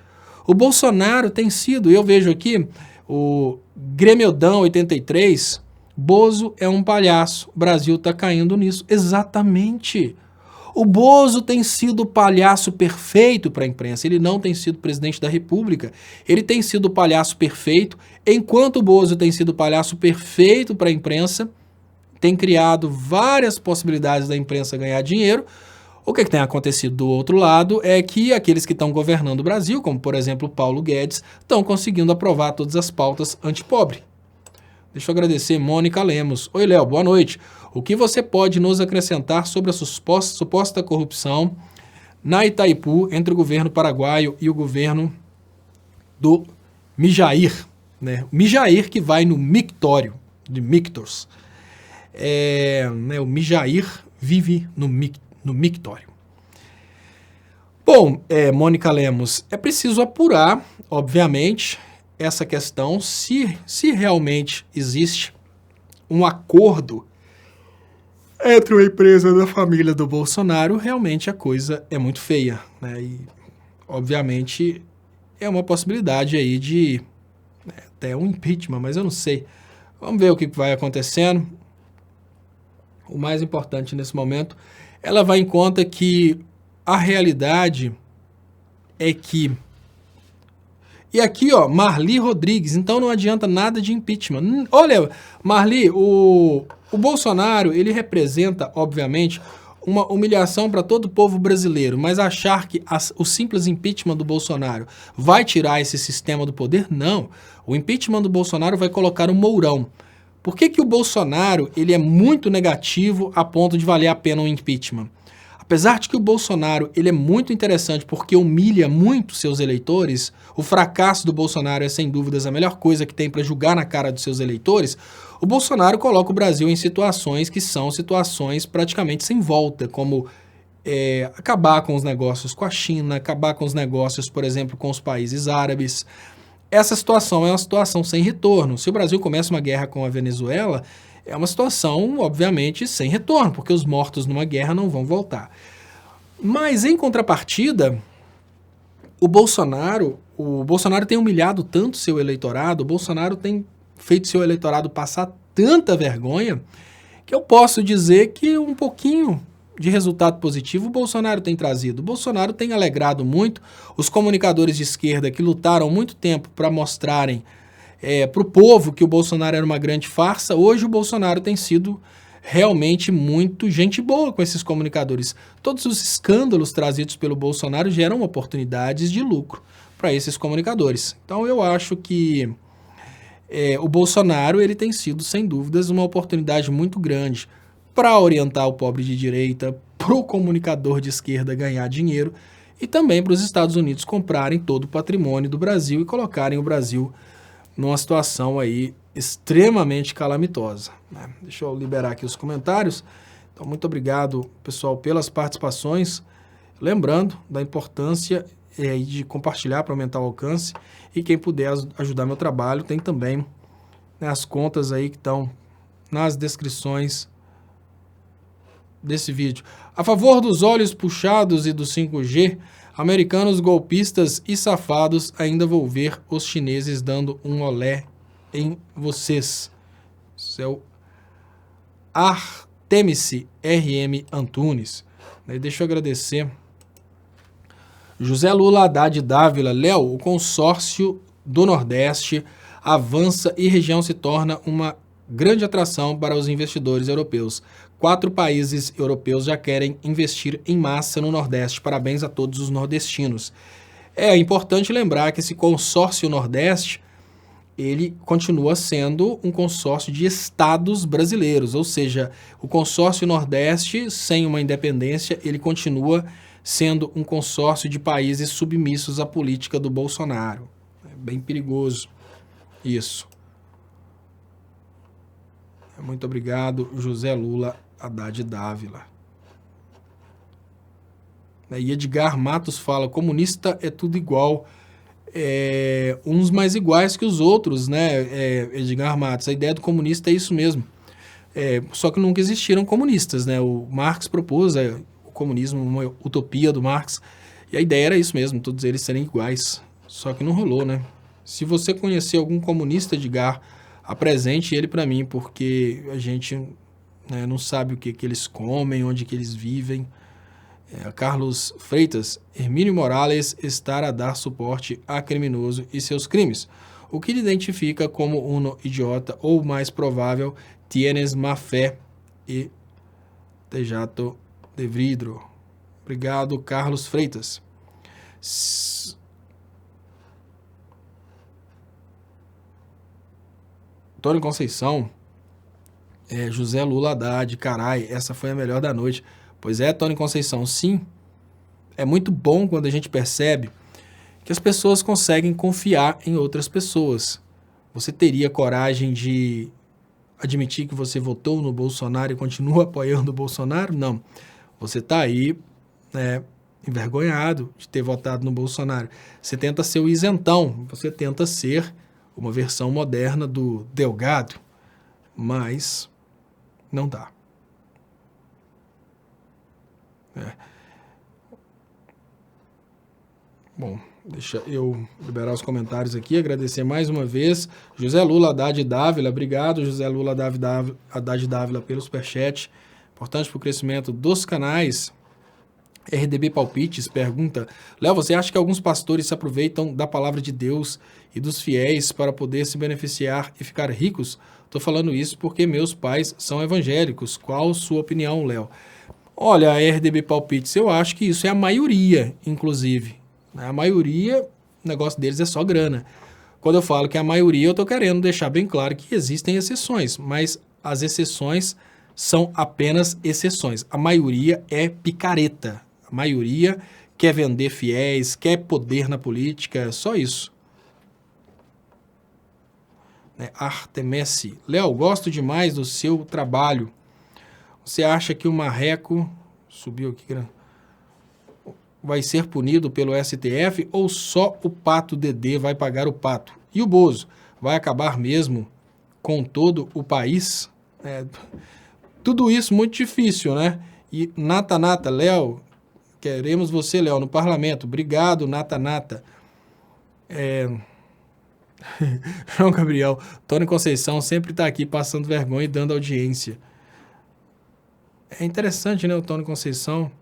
O Bolsonaro tem sido, eu vejo aqui, o Grêmiodão 83, Bozo é um palhaço, o Brasil está caindo nisso. Exatamente. O Bozo tem sido o palhaço perfeito para a imprensa, ele não tem sido presidente da República, ele tem sido o palhaço perfeito, enquanto o Bozo tem sido o palhaço perfeito para a imprensa, tem criado várias possibilidades da imprensa ganhar dinheiro. O que tem acontecido do outro lado é que aqueles que estão governando o Brasil, como por exemplo o Paulo Guedes, estão conseguindo aprovar todas as pautas antipobre. Deixa eu agradecer Mônica Lemos. Oi, Léo, boa noite. O que você pode nos acrescentar sobre a suposta corrupção na Itaipu entre o governo paraguaio e o governo do Mijair, né? O Mijair que vai no mictório, de Mictors. O Mijair vive no mictório. Bom, Mônica Lemos, é preciso apurar, obviamente, essa questão, se realmente existe um acordo entre uma empresa da família do Bolsonaro, realmente a coisa é muito feia, né? E, obviamente, é uma possibilidade aí de até um impeachment, mas eu não sei. Vamos ver o que vai acontecendo. O mais importante nesse momento, ela vai em conta que a realidade é que... E aqui, ó, Marli Rodrigues, então não adianta nada de impeachment. Olha, Marli, o Bolsonaro, ele representa, obviamente, uma humilhação para todo o povo brasileiro, mas achar que o simples impeachment do Bolsonaro vai tirar esse sistema do poder? Não. O impeachment do Bolsonaro vai colocar um Mourão. Por que o Bolsonaro ele é muito negativo a ponto de valer a pena um impeachment? Apesar de que o Bolsonaro ele é muito interessante porque humilha muito seus eleitores, o fracasso do Bolsonaro é sem dúvidas a melhor coisa que tem para julgar na cara dos seus eleitores, o Bolsonaro coloca o Brasil em situações que são situações praticamente sem volta, como acabar com os negócios com a China, acabar com os negócios, por exemplo, com os países árabes. Essa situação é uma situação sem retorno. Se o Brasil começa uma guerra com a Venezuela, é uma situação, obviamente, sem retorno, porque os mortos numa guerra não vão voltar. Mas, em contrapartida, o Bolsonaro tem humilhado tanto seu eleitorado, o Bolsonaro tem feito seu eleitorado passar tanta vergonha, que eu posso dizer que um pouquinho de resultado positivo o Bolsonaro tem trazido. O Bolsonaro tem alegrado muito os comunicadores de esquerda que lutaram muito tempo para mostrarem para o povo que o Bolsonaro era uma grande farsa. Hoje o Bolsonaro tem sido realmente muito gente boa com esses comunicadores. Todos os escândalos trazidos pelo Bolsonaro geram oportunidades de lucro para esses comunicadores. Então eu acho que o Bolsonaro ele tem sido, sem dúvidas, uma oportunidade muito grande para orientar o pobre de direita, para o comunicador de esquerda ganhar dinheiro e também para os Estados Unidos comprarem todo o patrimônio do Brasil e colocarem o Brasil numa situação aí extremamente calamitosa, né? Deixa eu liberar aqui os comentários. Então, muito obrigado, pessoal, pelas participações. Lembrando da importância de compartilhar para aumentar o alcance. E quem puder ajudar meu trabalho, tem também, né, as contas aí que estão nas descrições desse vídeo. A favor dos olhos puxados e do 5G, americanos golpistas e safados, ainda vou ver os chineses dando um olé em vocês. Isso é o Artemice RM Antunes. Deixa eu agradecer. José Lula Haddad Dávila. Léo, o consórcio do Nordeste avança e região se torna uma grande atração para os investidores europeus. 4 países europeus já querem investir em massa no Nordeste. Parabéns a todos os nordestinos. É importante lembrar que esse consórcio Nordeste, ele continua sendo um consórcio de estados brasileiros, ou seja, o consórcio Nordeste, sem uma independência, ele continua sendo um consórcio de países submissos à política do Bolsonaro. É bem perigoso isso. Muito obrigado, José Lula Haddad Dávila. E Edgar Matos fala, comunista é tudo igual, uns mais iguais que os outros, né, Edgar Matos? A ideia do comunista é isso mesmo. Só que nunca existiram comunistas, né? O Marx propôs o comunismo, uma utopia do Marx, e a ideia era isso mesmo, todos eles serem iguais. Só que não rolou, né? Se você conhecer algum comunista, Edgar, apresente ele para mim, porque a gente, né, não sabe o que eles comem, onde que eles vivem. Carlos Freitas, Hermínio Morales estar a dar suporte a criminoso e seus crimes. O que lhe identifica como um idiota ou, mais provável, tienes má fé e tejato de vidro. Obrigado, Carlos Freitas. Tony Conceição, José Lula Haddad, carai, essa foi a melhor da noite. Pois é, Tony Conceição, sim, é muito bom quando a gente percebe que as pessoas conseguem confiar em outras pessoas. Você teria coragem de admitir que você votou no Bolsonaro e continua apoiando o Bolsonaro? Não. Você está aí, envergonhado de ter votado no Bolsonaro. Você tenta ser o isentão, você tenta ser uma versão moderna do Delgado, mas não dá. Bom, deixa eu liberar os comentários aqui, agradecer mais uma vez José Lula Haddad Dávila, obrigado José Lula Haddad Dávila pelo superchat, importante para o crescimento dos canais. RDB Palpites pergunta, Léo, você acha que alguns pastores se aproveitam da palavra de Deus e dos fiéis para poder se beneficiar e ficar ricos? Estou falando isso porque meus pais são evangélicos, qual sua opinião, Léo? Olha, RDB Palpites, eu acho que isso é a maioria, inclusive. A maioria, o negócio deles é só grana. Quando eu falo que é a maioria, eu estou querendo deixar bem claro que existem exceções, mas as exceções são apenas exceções. A maioria é picareta. A maioria quer vender fiéis, quer poder na política, só isso. Artemesse. Léo, gosto demais do seu trabalho. Você acha que o Marreco, subiu aqui, vai ser punido pelo STF ou só o Pato Dedê vai pagar o pato? E o Bozo vai acabar mesmo com todo o país? Tudo isso muito difícil, né? E Nata, Léo, queremos você, Léo, no parlamento. Obrigado, Nata. João Gabriel, Tony Conceição sempre está aqui passando vergonha e dando audiência. É interessante, né, o Tony Conceição.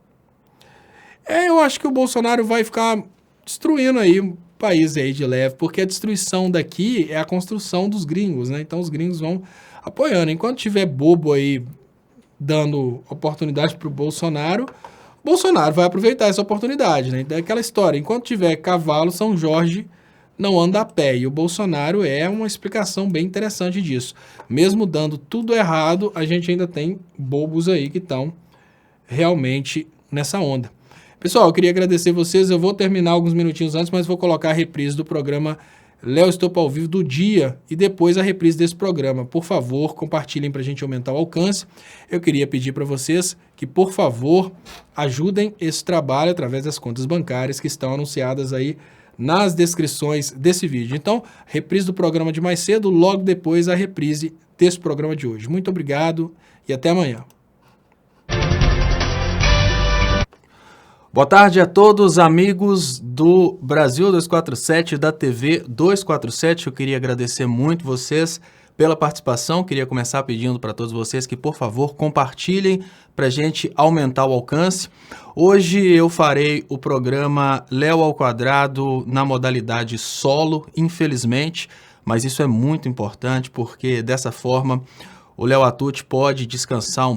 Eu acho que o Bolsonaro vai ficar destruindo aí o país aí de leve, porque a destruição daqui é a construção dos gringos, né? Então os gringos vão apoiando. Enquanto tiver bobo aí dando oportunidade para o Bolsonaro vai aproveitar essa oportunidade, né? Então é aquela história, enquanto tiver cavalo, São Jorge não anda a pé. E o Bolsonaro é uma explicação bem interessante disso. Mesmo dando tudo errado, a gente ainda tem bobos aí que estão realmente nessa onda. Pessoal, eu queria agradecer vocês. Eu vou terminar alguns minutinhos antes, mas vou colocar a reprise do programa Léo Estopa ao vivo do dia e depois a reprise desse programa. Por favor, compartilhem para a gente aumentar o alcance. Eu queria pedir para vocês que, por favor, ajudem esse trabalho através das contas bancárias que estão anunciadas aí nas descrições desse vídeo. Então, reprise do programa de mais cedo, logo depois a reprise desse programa de hoje. Muito obrigado e até amanhã. Boa tarde a todos, amigos do Brasil 247, da TV 247. Eu queria agradecer muito vocês pela participação. Queria começar pedindo para todos vocês que, por favor, compartilhem para a gente aumentar o alcance. Hoje eu farei o programa Léo ao Quadrado na modalidade solo, infelizmente, mas isso é muito importante porque dessa forma o Léo Atucci pode descansar um